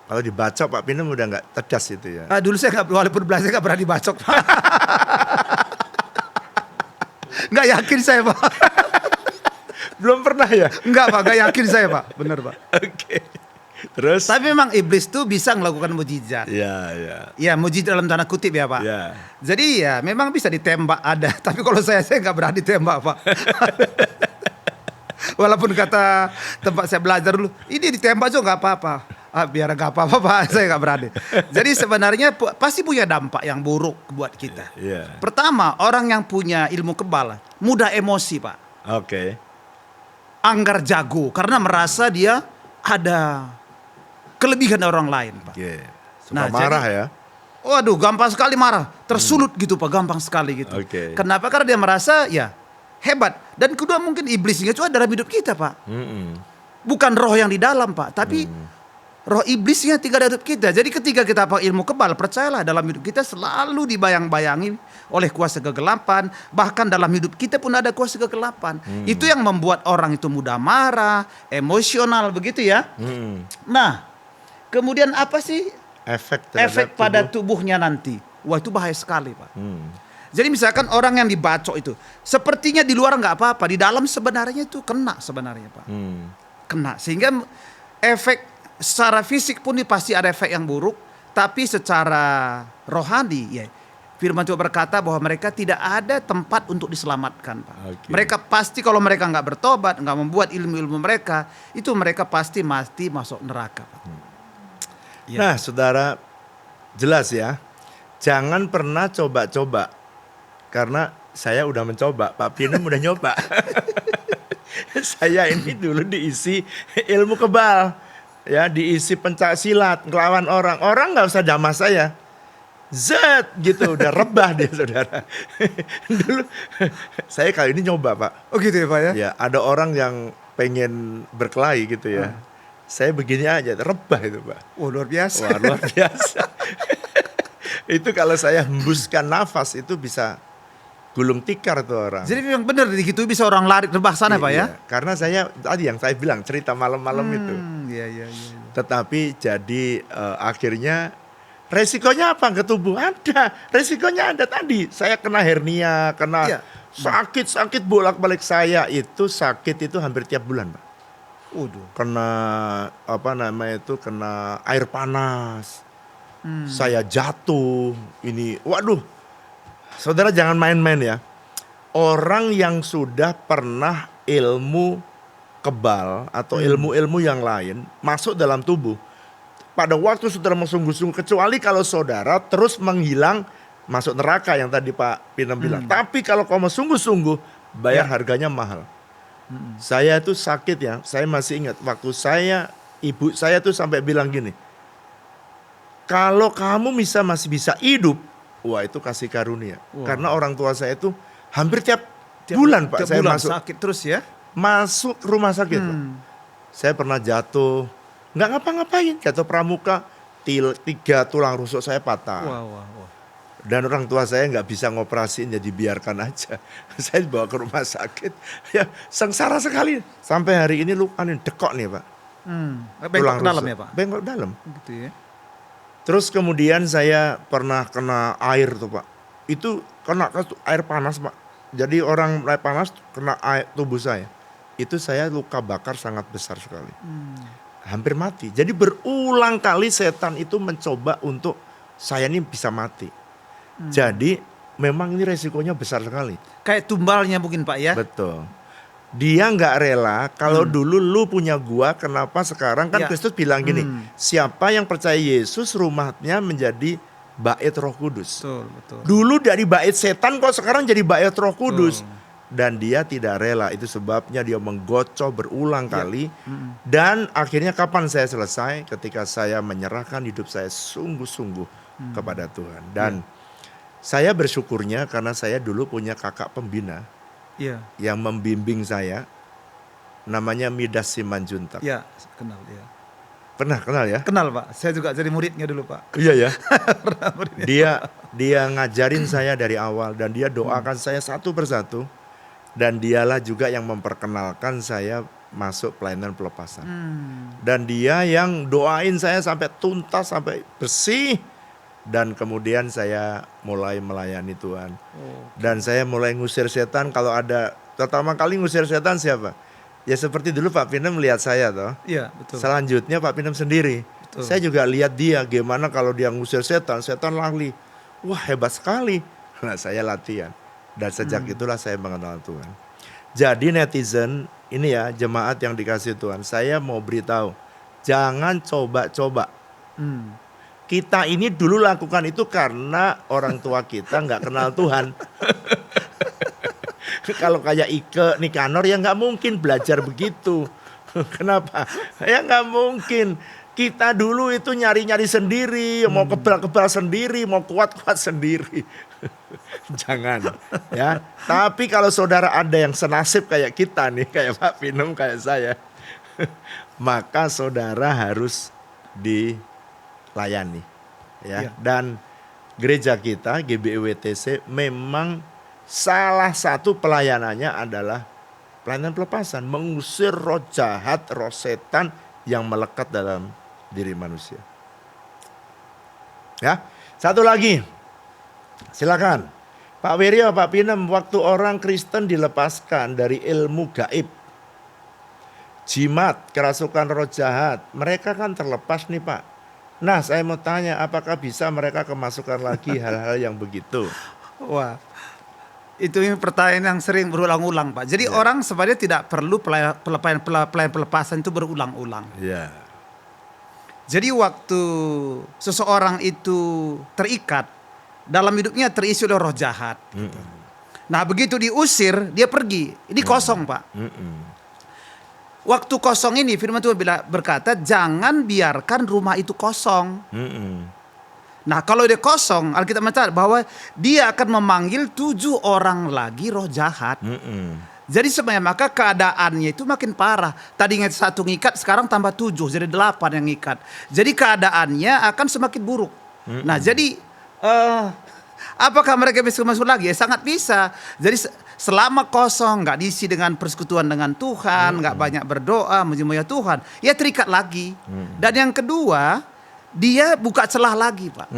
Kalau dibacok Pak Pinem udah nggak cerdas itu ya. Dulu saya walaupun belajar nggak pernah dibacok Pak. Nggak yakin saya Pak. Belum pernah ya? Nggak Pak, nggak yakin saya Pak. Bener Pak. Oke. Terus? Tapi memang iblis tuh bisa melakukan mujizat. Ya. Ya mujizat dalam tanda kutip ya Pak. Ya. Jadi ya memang bisa ditembak ada. Tapi kalau saya nggak berani tembak Pak. Walaupun kata tempat saya belajar dulu, ini ditembak juga nggak apa-apa. Biar nggak apa-apa Pak, saya nggak berani. Jadi sebenarnya pasti punya dampak yang buruk buat kita. Yeah. Pertama, orang yang punya ilmu kebal mudah emosi Pak. Oke. Anggar jago karena merasa dia ada kelebihan dari orang lain Pak. Yeah. Suka Nah, marah jadi, ya. Waduh, gampang sekali marah, tersulut gitu Pak, gampang sekali gitu. Oke. Kenapa? Karena dia merasa ya hebat. Dan kedua mungkin iblisnya itu ada dalam hidup kita Pak. Bukan roh yang di dalam Pak, tapi roh iblisnya tinggal dalam hidup kita. Jadi ketika kita pakai ilmu kebal, percayalah dalam hidup kita selalu dibayang-bayangi oleh kuasa kegelapan. Bahkan dalam hidup kita pun ada kuasa kegelapan. Itu yang membuat orang itu mudah marah, emosional begitu ya. Nah, kemudian apa sih efek pada tubuhnya nanti? Wah itu bahaya sekali Pak. Jadi misalkan orang yang dibacok itu, sepertinya di luar nggak apa-apa, di dalam sebenarnya itu kena sebenarnya Pak. Kena, sehingga efek secara fisik pun pasti ada efek yang buruk, tapi secara rohani ya firman Tuhan berkata bahwa mereka tidak ada tempat untuk diselamatkan Pak. Okay. Mereka pasti kalau mereka nggak bertobat, nggak membuat ilmu-ilmu mereka, itu mereka pasti masuk neraka Pak. Nah saudara, jelas ya, jangan pernah coba-coba. Karena saya udah mencoba, Pak Pinem udah nyoba. Saya ini dulu diisi ilmu kebal, ya diisi pencak silat, ngelawan orang. Orang nggak usah jamah saya, zet gitu, udah rebah dia saudara. Dulu saya kali ini nyoba Pak. Oh gitu ya Pak ya? Ya ada orang yang pengen berkelahi gitu ya. Saya begini aja, rebah itu Pak. Oh luar biasa. Wah luar biasa. Itu kalau saya hembuskan nafas itu bisa gulung tikar tuh orang. Jadi memang benar gitu bisa orang lari rebah sana Pak ya? Karena saya tadi yang saya bilang cerita malam-malam itu. Iya. Tetapi jadi akhirnya resikonya apa ke tubuh? Ada. Resikonya ada tadi. Saya kena hernia, kena sakit bolak-balik saya itu sakit itu hampir tiap bulan, Pak. Kena kena air panas. Saya jatuh ini. Waduh. Saudara jangan main-main ya. Orang yang sudah pernah ilmu kebal atau ilmu-ilmu yang lain masuk dalam tubuh. Pada waktu saudara mau sungguh-sungguh, kecuali kalau saudara terus menghilang masuk neraka yang tadi Pak Pinem bilang. Tapi kalau kau mau sungguh-sungguh, bayar harganya mahal. Saya itu sakit ya, saya masih ingat waktu ibu saya tuh sampai bilang gini, kalau kamu masih bisa hidup, wah itu kasih karunia. Karena orang tua saya itu hampir tiap bulan Pak saya masuk sakit terus ya. Masuk rumah sakit Pak. Saya pernah jatuh, nggak ngapa-ngapain, jatuh pramuka, 3 tulang rusuk saya patah. Dan orang tua saya nggak bisa ngoperasiin, jadi biarkan aja. Saya dibawa ke rumah sakit, ya sengsara sekali. Sampai hari ini lukanin dekok nih Pak. Bengkok dalam ya Pak? Bengkok dalam. Gitu ya. Terus kemudian saya pernah kena air tuh Pak. Itu kena air panas Pak. Jadi orang air panas kena air tubuh saya. Itu saya luka bakar sangat besar sekali. Hampir mati. Jadi berulang kali setan itu mencoba untuk saya ini bisa mati. Jadi memang ini resikonya besar sekali. Kayak tumbalnya mungkin Pak ya? Betul. Dia nggak rela kalau dulu lu punya gua, kenapa sekarang kan Kristus bilang gini, siapa yang percaya Yesus rumahnya menjadi bait Roh Kudus. Betul. Dulu dari bait setan kok sekarang jadi bait Roh Kudus. dan dia tidak rela. Itu sebabnya dia menggocok berulang kali. Dan akhirnya kapan saya selesai? Ketika saya menyerahkan hidup saya sungguh-sungguh kepada Tuhan. Dan saya bersyukurnya karena saya dulu punya kakak pembina Iya. yang membimbing saya. Namanya Midas Simanjuntak. Iya, kenal ya. Pernah kenal ya? Kenal Pak, saya juga jadi muridnya dulu Pak. Iya ya. Pernah muridnya. Dia ngajarin saya dari awal dan dia doakan saya satu persatu. Dan dialah juga yang memperkenalkan saya masuk pelayanan pelepasan. Dan dia yang doain saya sampai tuntas, sampai bersih. Dan kemudian saya mulai melayani Tuhan. Dan saya mulai ngusir setan. Kalau ada, pertama kali ngusir setan siapa? Ya seperti dulu Pak Pinem melihat saya toh. Iya, betul. Selanjutnya Pak Pinem sendiri. Betul. Saya juga lihat dia gimana kalau dia ngusir setan, setan lari. Wah hebat sekali. Nah saya latihan. Dan sejak itulah saya mengenal Tuhan. Jadi netizen, ini ya jemaat yang dikasih Tuhan. Saya mau beritahu, jangan coba-coba. Kita ini dulu lakukan itu karena orang tua kita nggak kenal Tuhan. Kalau kayak Ike Nikanor ya nggak mungkin belajar begitu. Kenapa? Ya nggak mungkin. Kita dulu itu nyari-nyari sendiri, mau kebal-kebal sendiri, mau kuat-kuat sendiri. Jangan ya. Tapi kalau saudara ada yang senasib kayak kita nih, kayak Pak Pinem, kayak saya, maka saudara harus dilayani ya. Dan gereja kita GBIWTC memang salah satu pelayanannya adalah pelayanan pelepasan, mengusir roh jahat, roh setan yang melekat dalam diri manusia. Ya, satu lagi. Silakan. Pak Wiryo, Pak Pinem, waktu orang Kristen dilepaskan dari ilmu gaib, jimat, kerasukan roh jahat, mereka kan terlepas nih Pak. Nah, saya mau tanya, apakah bisa mereka kemasukan lagi hal-hal yang begitu? Wah, itu pertanyaan yang sering berulang-ulang Pak. Jadi orang sebenarnya tidak perlu pelepasan itu berulang-ulang. Ya. Jadi waktu seseorang itu terikat, dalam hidupnya terisi oleh roh jahat. Nah begitu diusir, dia pergi. Ini kosong Pak. Waktu kosong ini firman Tuhan berkata, jangan biarkan rumah itu kosong. Nah kalau dia kosong, Alkitab mencatat bahwa dia akan memanggil 7 orang lagi roh jahat. Jadi sebenarnya maka keadaannya itu makin parah. Tadinya 1 ngikat, sekarang tambah 7, jadi 8 yang ngikat. Jadi keadaannya akan semakin buruk. Nah jadi apakah mereka bisa masuk lagi? Ya sangat bisa. Jadi selama kosong, nggak diisi dengan persekutuan dengan Tuhan, nggak banyak berdoa, memuji Tuhan, ya terikat lagi. Dan yang kedua, dia buka celah lagi Pak.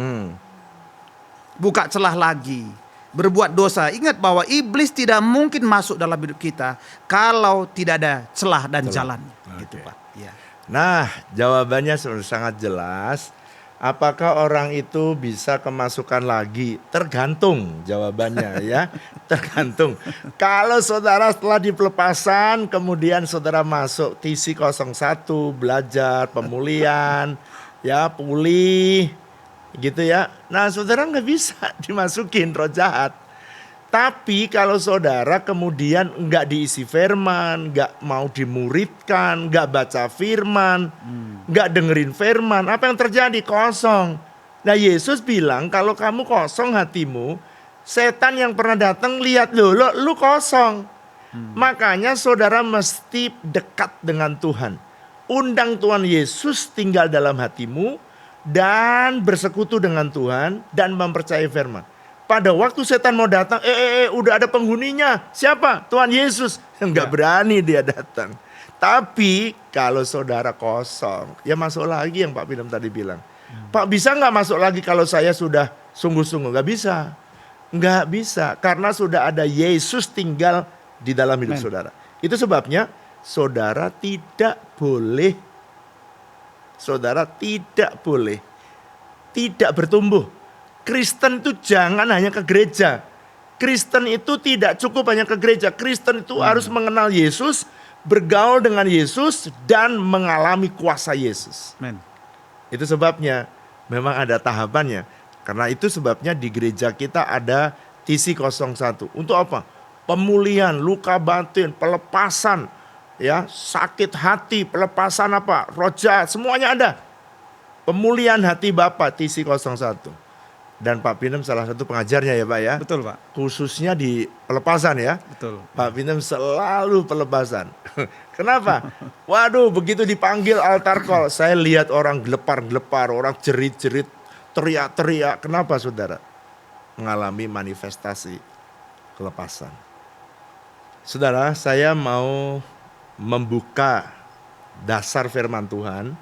Buka celah lagi. Berbuat dosa. Ingat bahwa iblis tidak mungkin masuk dalam hidup kita kalau tidak ada celah dan jalan. Gitu Pak. Ya. Nah, jawabannya sudah sangat jelas. Apakah orang itu bisa kemasukan lagi? Tergantung jawabannya ya. Tergantung. Kalau saudara setelah dipelepasan, kemudian saudara masuk TC 01, belajar pemulihan, ya pulih, gitu ya. Nah saudara nggak bisa dimasukin roh jahat. Tapi kalau saudara kemudian nggak diisi firman, nggak mau dimuridkan, nggak baca firman, nggak dengerin firman, apa yang terjadi? Kosong. Nah Yesus bilang kalau kamu kosong hatimu, setan yang pernah datang lihat lu kosong. Makanya saudara mesti dekat dengan Tuhan. Undang Tuhan Yesus tinggal dalam hatimu dan bersekutu dengan Tuhan dan mempercayai firman. Pada waktu setan mau datang, udah ada penghuninya. Siapa? Tuhan Yesus. Enggak berani dia datang. Tapi kalau saudara kosong, ya masuk lagi yang Pak Pinem tadi bilang. Pak bisa nggak masuk lagi kalau saya sudah sungguh-sungguh? Nggak bisa. Nggak bisa. Karena sudah ada Yesus tinggal di dalam hidup saudara. Itu sebabnya saudara tidak boleh tidak bertumbuh. Kristen itu jangan hanya ke gereja. Kristen itu tidak cukup hanya ke gereja. Kristen itu harus mengenal Yesus, bergaul dengan Yesus, dan mengalami kuasa Yesus. Amen. Itu sebabnya memang ada tahapannya. Karena itu sebabnya di gereja kita ada TC 01. Untuk apa? pemulihan, luka batin, pelepasan, ya, sakit hati, pelepasan apa, roh jahat, semuanya ada. Pemulihan hati Bapak TC01. Dan Pak Pinem salah satu pengajarnya ya Pak ya. Betul Pak. Khususnya di pelepasan ya. Betul. Pak Pinem selalu pelepasan. Kenapa? Waduh, begitu dipanggil altar call, saya lihat orang gelepar-gelepar, orang jerit-jerit, teriak-teriak. Kenapa saudara? Mengalami manifestasi kelepasan. Saudara, saya mau membuka dasar firman Tuhan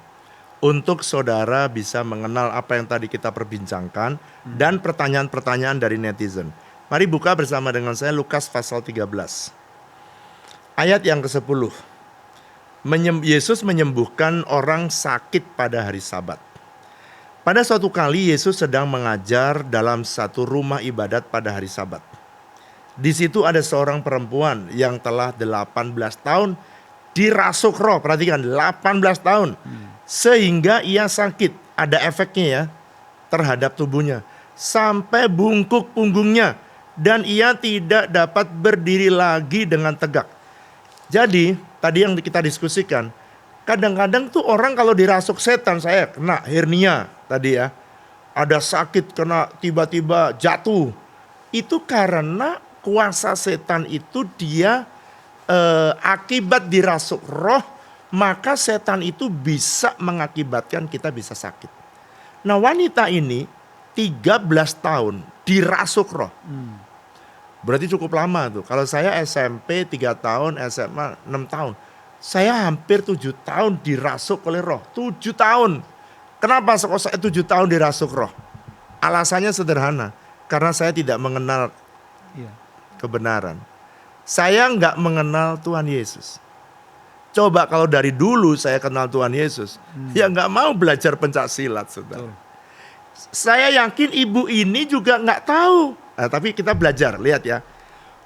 untuk saudara bisa mengenal apa yang tadi kita perbincangkan dan pertanyaan-pertanyaan dari netizen. Mari buka bersama dengan saya Lukas pasal 13. Ayat yang ke-10. Yesus menyembuhkan orang sakit pada hari Sabat. Pada suatu kali Yesus sedang mengajar dalam satu rumah ibadat pada hari Sabat. Di situ ada seorang perempuan yang telah 18 tahun dirasuk roh. Perhatikan, 18 tahun. Sehingga ia sakit, ada efeknya ya, terhadap tubuhnya. Sampai bungkuk punggungnya. Dan ia tidak dapat berdiri lagi dengan tegak. Jadi, tadi yang kita diskusikan, kadang-kadang tuh orang kalau dirasuk setan, saya kena hernia tadi ya. Ada sakit, kena tiba-tiba jatuh. Itu karena kuasa setan itu dia akibat dirasuk roh, maka setan itu bisa mengakibatkan kita bisa sakit. Nah wanita ini 13 tahun dirasuk roh. Berarti cukup lama tuh. Kalau saya SMP 3 tahun, SMA 6 tahun. Saya hampir 7 tahun dirasuk oleh roh. 7 tahun. Kenapa saya 7 tahun dirasuk roh? Alasannya sederhana. Karena saya tidak mengenal kebenaran. Saya nggak mengenal Tuhan Yesus. Coba kalau dari dulu saya kenal Tuhan Yesus, ya nggak mau belajar pencak silat, saudara. Saya yakin ibu ini juga nggak tahu. Nah, tapi kita belajar, lihat ya.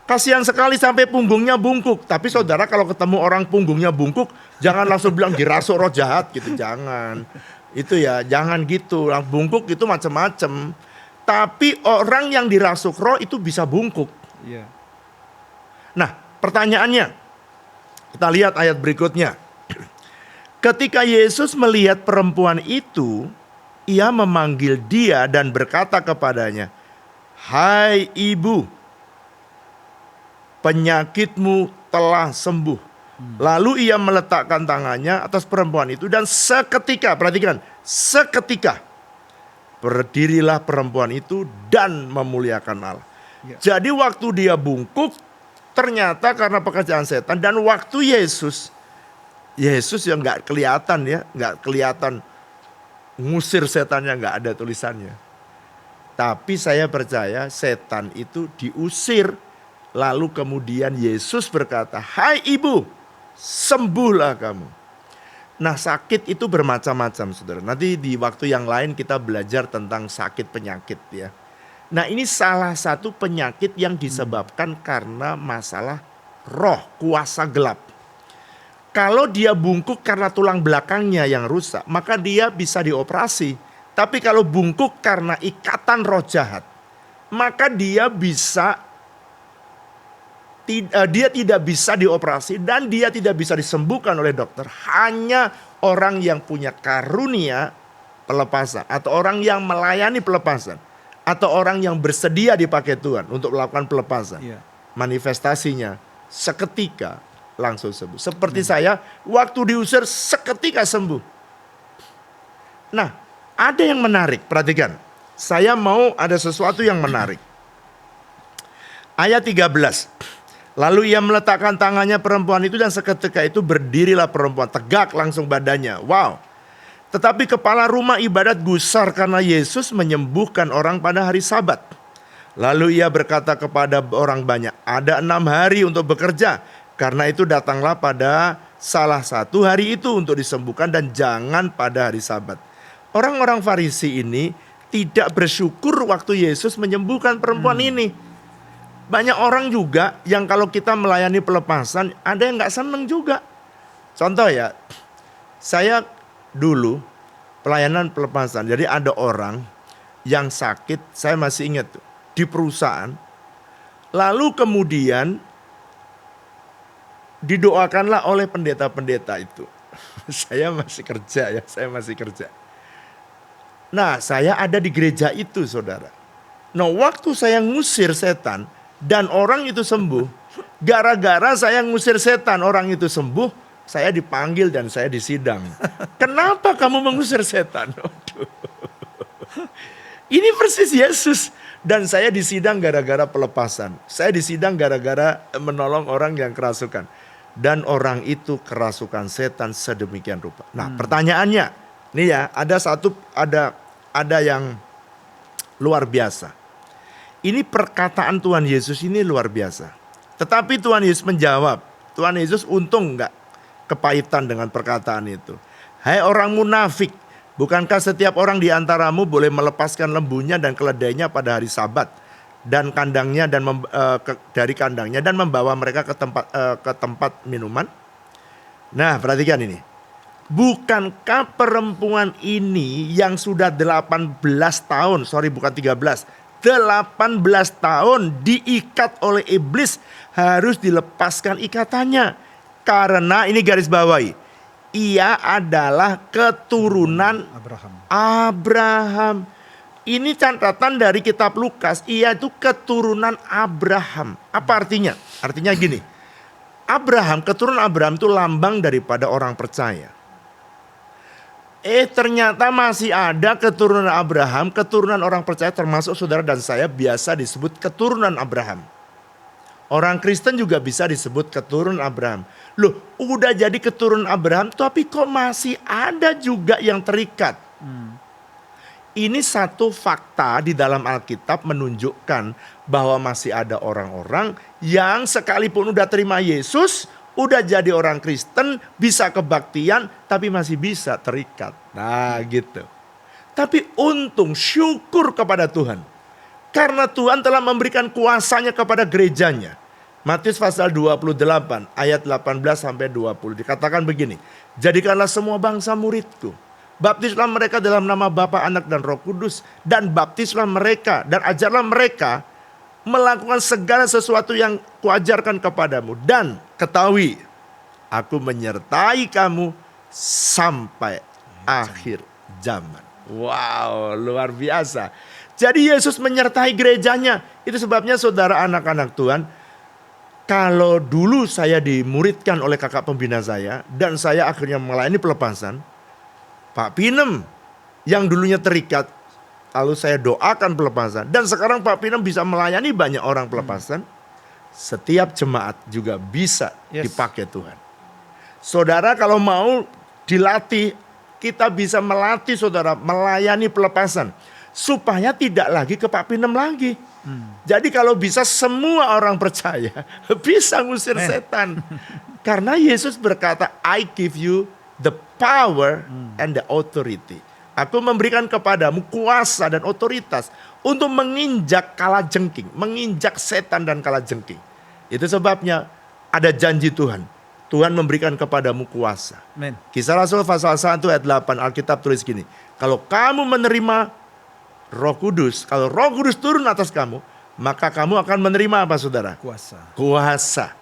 Kasihan sekali sampai punggungnya bungkuk. Tapi saudara kalau ketemu orang punggungnya bungkuk, jangan langsung bilang dirasuk roh jahat gitu, jangan. Itu ya, jangan gitu. Bungkuk itu macam-macam. Tapi orang yang dirasuk roh itu bisa bungkuk. Nah, pertanyaannya, kita lihat ayat berikutnya. Ketika Yesus melihat perempuan itu, ia memanggil dia dan berkata kepadanya, "Hai ibu, penyakitmu telah sembuh." Lalu ia meletakkan tangannya atas perempuan itu dan seketika, perhatikan, seketika berdirilah perempuan itu dan memuliakan Allah. Jadi waktu dia bungkuk, ternyata karena pekerjaan setan, dan waktu Yesus yang nggak kelihatan ya, nggak kelihatan ngusir setannya, nggak ada tulisannya. Tapi saya percaya setan itu diusir, lalu kemudian Yesus berkata, "Hai ibu, sembuhlah kamu." Nah sakit itu bermacam-macam saudara. Nanti di waktu yang lain kita belajar tentang sakit penyakit ya. Nah ini salah satu penyakit yang disebabkan karena masalah roh, kuasa gelap. Kalau dia bungkuk karena tulang belakangnya yang rusak, maka dia bisa dioperasi. Tapi kalau bungkuk karena ikatan roh jahat, maka dia tidak bisa dioperasi dan dia tidak bisa disembuhkan oleh dokter. Hanya orang yang punya karunia pelepasan atau orang yang melayani pelepasan. Atau orang yang bersedia dipakai Tuhan untuk melakukan pelepasan. Manifestasinya seketika langsung sembuh. Seperti saya waktu diusir seketika sembuh. Nah ada yang menarik, perhatikan. Saya mau ada sesuatu yang menarik. Ayat 13. Lalu ia meletakkan tangannya perempuan itu dan seketika itu berdirilah perempuan. Tegak langsung badannya. Wow. Tetapi kepala rumah ibadat gusar karena Yesus menyembuhkan orang pada hari Sabat. Lalu ia berkata kepada orang banyak, "Ada 6 hari untuk bekerja. Karena itu datanglah pada salah satu hari itu untuk disembuhkan dan jangan pada hari Sabat." Orang-orang Farisi ini tidak bersyukur waktu Yesus menyembuhkan perempuan ini. Banyak orang juga yang kalau kita melayani pelepasan ada yang gak seneng juga. Contoh ya, saya dulu pelayanan pelepasan. Jadi ada orang yang sakit, saya masih ingat tuh, di perusahaan. Lalu kemudian didoakanlah oleh pendeta-pendeta itu. Saya masih kerja ya, saya masih kerja. Nah, saya ada di gereja itu, saudara. Nah, waktu saya ngusir setan dan orang itu sembuh, gara-gara saya ngusir setan, orang itu sembuh, saya dipanggil dan saya disidang. Kenapa kamu mengusir setan? Waduh. Ini persis Yesus. Dan saya disidang gara-gara pelepasan. Saya disidang gara-gara menolong orang yang kerasukan. Dan orang itu kerasukan setan sedemikian rupa. Nah, pertanyaannya, nih ya, ada yang luar biasa. Ini perkataan Tuhan Yesus ini luar biasa. Tetapi Tuhan Yesus menjawab. Tuhan Yesus untung enggak kepahitan dengan perkataan itu. Hai orang munafik, bukankah setiap orang di antaramu boleh melepaskan lembunya dan keledainya pada hari Sabat dan kandangnya dari kandangnya dan membawa mereka ke tempat minuman? Nah, perhatikan ini. Bukankah perempuan ini yang sudah 18 tahun, bukan 13, 18 tahun diikat oleh iblis harus dilepaskan ikatannya? Karena ini garis bawahi, ia adalah keturunan Abraham. Ini catatan dari kitab Lukas, ia itu keturunan Abraham. Apa artinya? Artinya gini, keturunan Abraham itu lambang daripada orang percaya. Ternyata masih ada keturunan Abraham, keturunan orang percaya termasuk saudara dan saya biasa disebut keturunan Abraham. Orang Kristen juga bisa disebut keturunan Abraham. Loh, udah jadi keturunan Abraham, tapi kok masih ada juga yang terikat? Ini satu fakta di dalam Alkitab menunjukkan bahwa masih ada orang-orang yang sekalipun udah terima Yesus, udah jadi orang Kristen, bisa kebaktian, tapi masih bisa terikat. Nah gitu. Tapi untung, syukur kepada Tuhan. Karena Tuhan telah memberikan kuasanya kepada gerejanya. Matius pasal 28 ayat 18 sampai 20 dikatakan begini. Jadikanlah semua bangsa muridku. Baptislah mereka dalam nama Bapa, Anak dan Roh Kudus. Dan baptislah mereka dan ajarlah mereka melakukan segala sesuatu yang kuajarkan kepadamu. Dan ketahui, aku menyertai kamu sampai akhir zaman. Wow, luar biasa. Jadi Yesus menyertai gerejanya. Itu sebabnya saudara anak-anak Tuhan, kalau dulu saya dimuridkan oleh kakak pembina saya dan saya akhirnya melayani pelepasan, Pak Pinem yang dulunya terikat, lalu saya doakan pelepasan. Dan sekarang Pak Pinem bisa melayani banyak orang pelepasan. Setiap jemaat juga bisa dipakai Tuhan. Saudara kalau mau dilatih, kita bisa melatih saudara melayani pelepasan. Supaya tidak lagi ke Pak Pinem lagi. Jadi kalau bisa semua orang percaya bisa ngusir setan. Karena Yesus berkata, I give you the power and the authority. Aku memberikan kepadamu kuasa dan otoritas untuk menginjak kalajengking, menginjak setan dan kalajengking. Itu sebabnya ada janji Tuhan. Tuhan memberikan kepadamu kuasa. Amen. Kisah Rasul pasal 1 ayat 8 Alkitab tulis gini. Kalau kamu menerima Roh Kudus, kalau Roh Kudus turun atas kamu, maka kamu akan menerima apa saudara? Kuasa.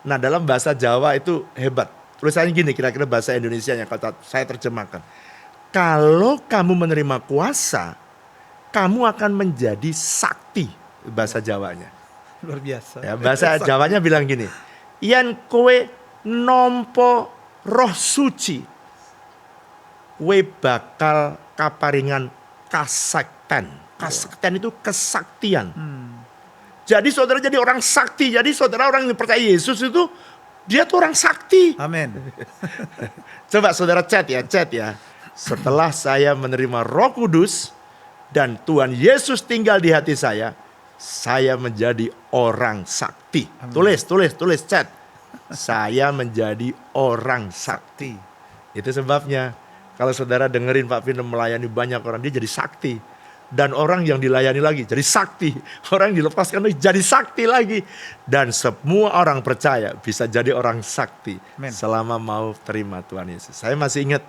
Nah dalam bahasa Jawa itu hebat. Tulisannya gini, kira-kira bahasa Indonesia yang saya terjemahkan. Kalau kamu menerima kuasa, kamu akan menjadi sakti. Bahasa Jawanya. Luar biasa. Ya, bahasa Jawanya bilang gini. Yen kowe nompo roh suci, kowe bakal kaparingan kasakten. Kasakten itu kesaktian. Jadi saudara jadi orang sakti. Jadi saudara orang yang percaya Yesus itu dia tuh orang sakti. Amin. Coba saudara chat ya. Setelah saya menerima Roh Kudus dan Tuhan Yesus tinggal di hati saya menjadi orang sakti. Amin. Tulis chat. Saya menjadi orang sakti. Itu sebabnya kalau saudara dengerin Pak Pinem melayani banyak orang, dia jadi sakti. Dan orang yang dilayani lagi jadi sakti. Orang yang dilepaskan lagi jadi sakti lagi. Dan semua orang percaya bisa jadi orang sakti. Amen. Selama mau terima Tuhan Yesus. Saya masih ingat,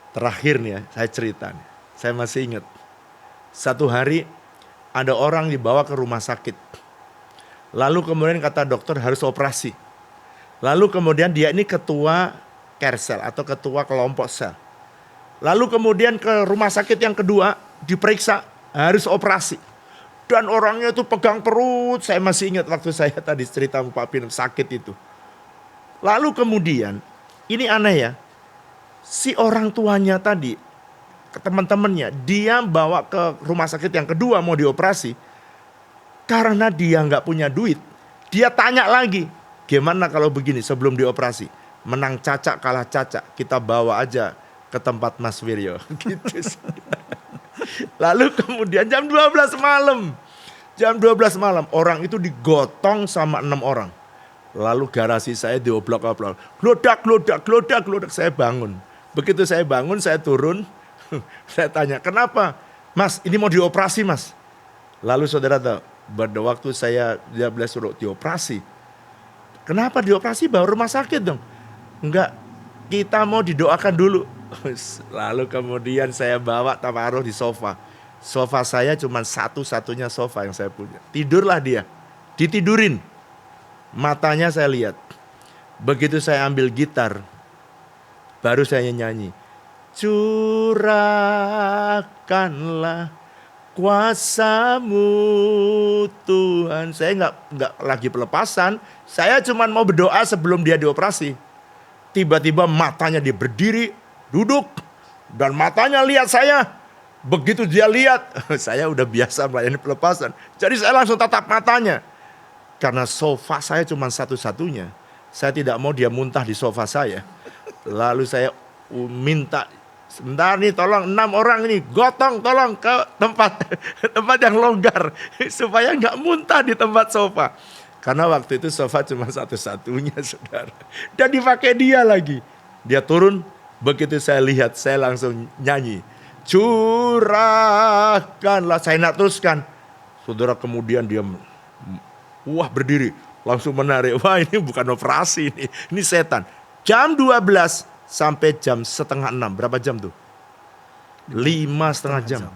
terakhir nih ya, saya cerita nih. Saya masih ingat. Satu hari ada orang dibawa ke rumah sakit. Lalu kemudian kata dokter harus operasi. Lalu kemudian dia ini ketua kersel atau ketua kelompok sel. Lalu kemudian ke rumah sakit yang kedua, diperiksa, harus operasi. Dan orangnya itu pegang perut, saya masih ingat waktu saya tadi cerita Pak Pinem sakit itu. Lalu kemudian, ini aneh ya, si orang tuanya tadi, ke teman-temannya, dia bawa ke rumah sakit yang kedua mau dioperasi. Karena dia nggak punya duit, dia tanya lagi, gimana kalau begini sebelum dioperasi? Menang cacak kalah cacak, kita bawa aja ke tempat Mas Wiryo. Gitu. Lalu kemudian jam 12 malam. Jam 12 malam orang itu digotong sama 6 orang. Lalu garasi saya dioblak-oblak. Glodak. Saya bangun. Begitu saya bangun saya turun. Saya tanya, kenapa? Mas, ini mau dioperasi mas. Lalu saudara tahu, pada waktu dia bilang suruh dioperasi. Kenapa dioperasi? Bawa rumah sakit dong. Enggak, kita mau didoakan dulu. Lalu kemudian saya bawa taruh di sofa. Sofa saya cuma satu-satunya sofa yang saya punya. Tidurlah dia, ditidurin. Matanya saya lihat. Begitu saya ambil gitar, baru saya nyanyi. Curahkanlah kuasa-Mu Tuhan. Saya nggak lagi pelepasan. Saya cuma mau berdoa sebelum dia dioperasi. Tiba-tiba matanya dia berdiri, duduk, dan matanya lihat saya. Begitu dia lihat, saya udah biasa melayani pelepasan. Jadi saya langsung tatap matanya. Karena sofa saya cuma satu-satunya. Saya tidak mau dia muntah di sofa saya. Lalu saya minta, sebentar nih tolong 6 orang ini gotong tolong ke tempat yang longgar. Supaya nggak muntah di tempat sofa. Karena waktu itu sofa cuma satu-satunya saudara. Dan dipakai dia lagi. Dia turun, begitu saya lihat saya langsung nyanyi. Curahkanlah, saya nak teruskan. Saudara kemudian dia berdiri, langsung menarik. Wah ini bukan operasi ini setan. Jam 12 sampai jam setengah 6, berapa jam tuh? 5,5 jam.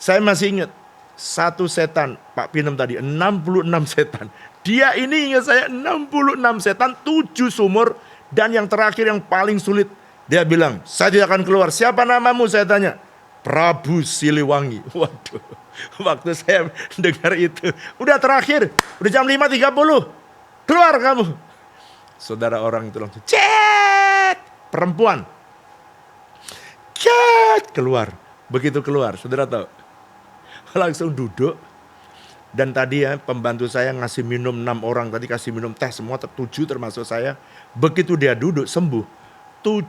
Saya masih ingat, satu setan, Pak Pinem tadi, 66 setan. Dia ini ingat saya, 66 setan, 7 sumur, dan yang terakhir yang paling sulit, dia bilang, saya tidak akan keluar. Siapa namamu? Saya tanya. Prabu Siliwangi. Waduh, waktu saya dengar itu. Udah terakhir, udah jam 5.30. Keluar kamu. Saudara orang itu langsung, cet! Perempuan. Cet! Keluar. Begitu keluar, saudara tahu. Langsung duduk. Dan tadi ya pembantu saya ngasih minum 6 orang. Tadi kasih minum teh semua, 7 termasuk saya. Begitu dia duduk, sembuh. 7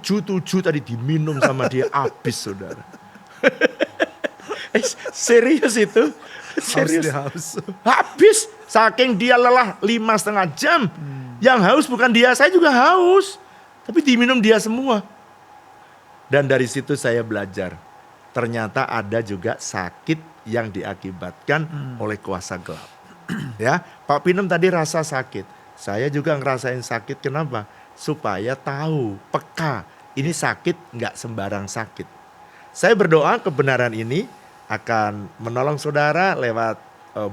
tadi diminum sama dia habis saudara. Serius itu? Serius. Habis. Saking dia lelah 5,5 jam. Yang haus bukan dia, saya juga haus. Tapi diminum dia semua. Dan dari situ saya belajar. Ternyata ada juga sakit yang diakibatkan oleh kuasa gelap. Ya, Pak Pinem tadi rasa sakit. Saya juga ngerasain sakit. Kenapa? Supaya tahu, peka, ini sakit nggak sembarang sakit. Saya berdoa kebenaran ini akan menolong saudara lewat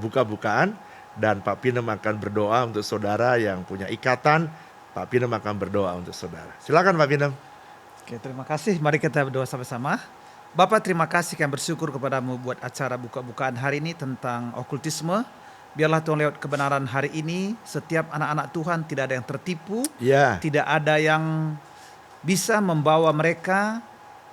buka-bukaan. Dan Pak Pinem akan berdoa untuk saudara yang punya ikatan. Pak Pinem akan berdoa untuk saudara. Silakan Pak Pinem. Oke, terima kasih. Mari kita berdoa sama-sama. Bapak terima kasih kami bersyukur kepadamu buat acara buka-bukaan hari ini tentang okultisme. Biarlah Tuhan lewat kebenaran hari ini, setiap anak-anak Tuhan tidak ada yang tertipu, tidak ada yang bisa membawa mereka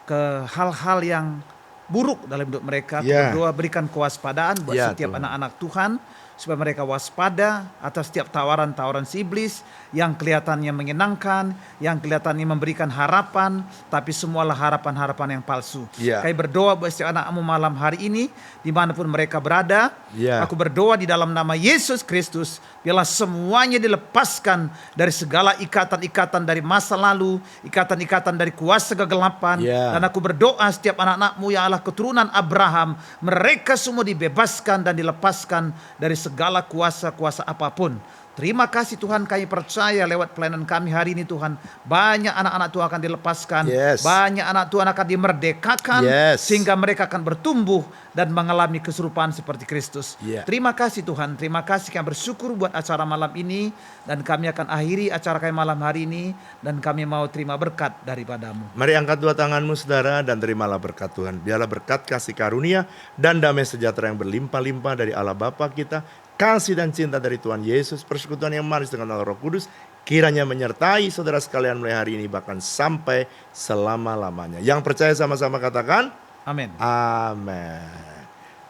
ke hal-hal yang buruk dalam hidup mereka. Berdoa berikan kewaspadaan buat setiap anak-anak Tuhan, supaya mereka waspada atas setiap tawaran-tawaran si iblis yang kelihatannya menyenangkan, yang kelihatannya memberikan harapan, tapi semualah harapan-harapan yang palsu. Kami berdoa buat setiap anakmu malam hari ini, dimanapun mereka berada. Aku berdoa di dalam nama Yesus Kristus, biarlah semuanya dilepaskan dari segala ikatan-ikatan dari masa lalu, ikatan-ikatan dari kuasa kegelapan. Dan aku berdoa setiap anak-anakmu yang adalah keturunan Abraham, mereka semua dibebaskan dan dilepaskan dari segala kuasa-kuasa apapun. Terima kasih Tuhan, kami percaya lewat pelayanan kami hari ini Tuhan, banyak anak-anak Tuhan akan dilepaskan, Yes. banyak anak Tuhan akan dimerdekakan, Yes. sehingga mereka akan bertumbuh dan mengalami keserupaan seperti Kristus. Yeah. Terima kasih Tuhan, terima kasih, kami bersyukur buat acara malam ini, dan kami akan akhiri acara kami malam hari ini, dan kami mau terima berkat daripadamu. Mari angkat dua tanganmu saudara dan terimalah berkat Tuhan. Biarlah berkat kasih karunia dan damai sejahtera yang berlimpah-limpah dari Allah Bapa kita, kasih dan cinta dari Tuhan Yesus, persekutuan yang manis dengan Allah Roh Kudus, kiranya menyertai saudara sekalian mulai hari ini bahkan sampai selama-lamanya. Yang percaya sama-sama katakan, Amin. amin.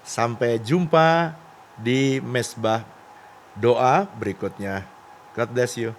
Sampai jumpa di mesbah doa berikutnya. God bless you.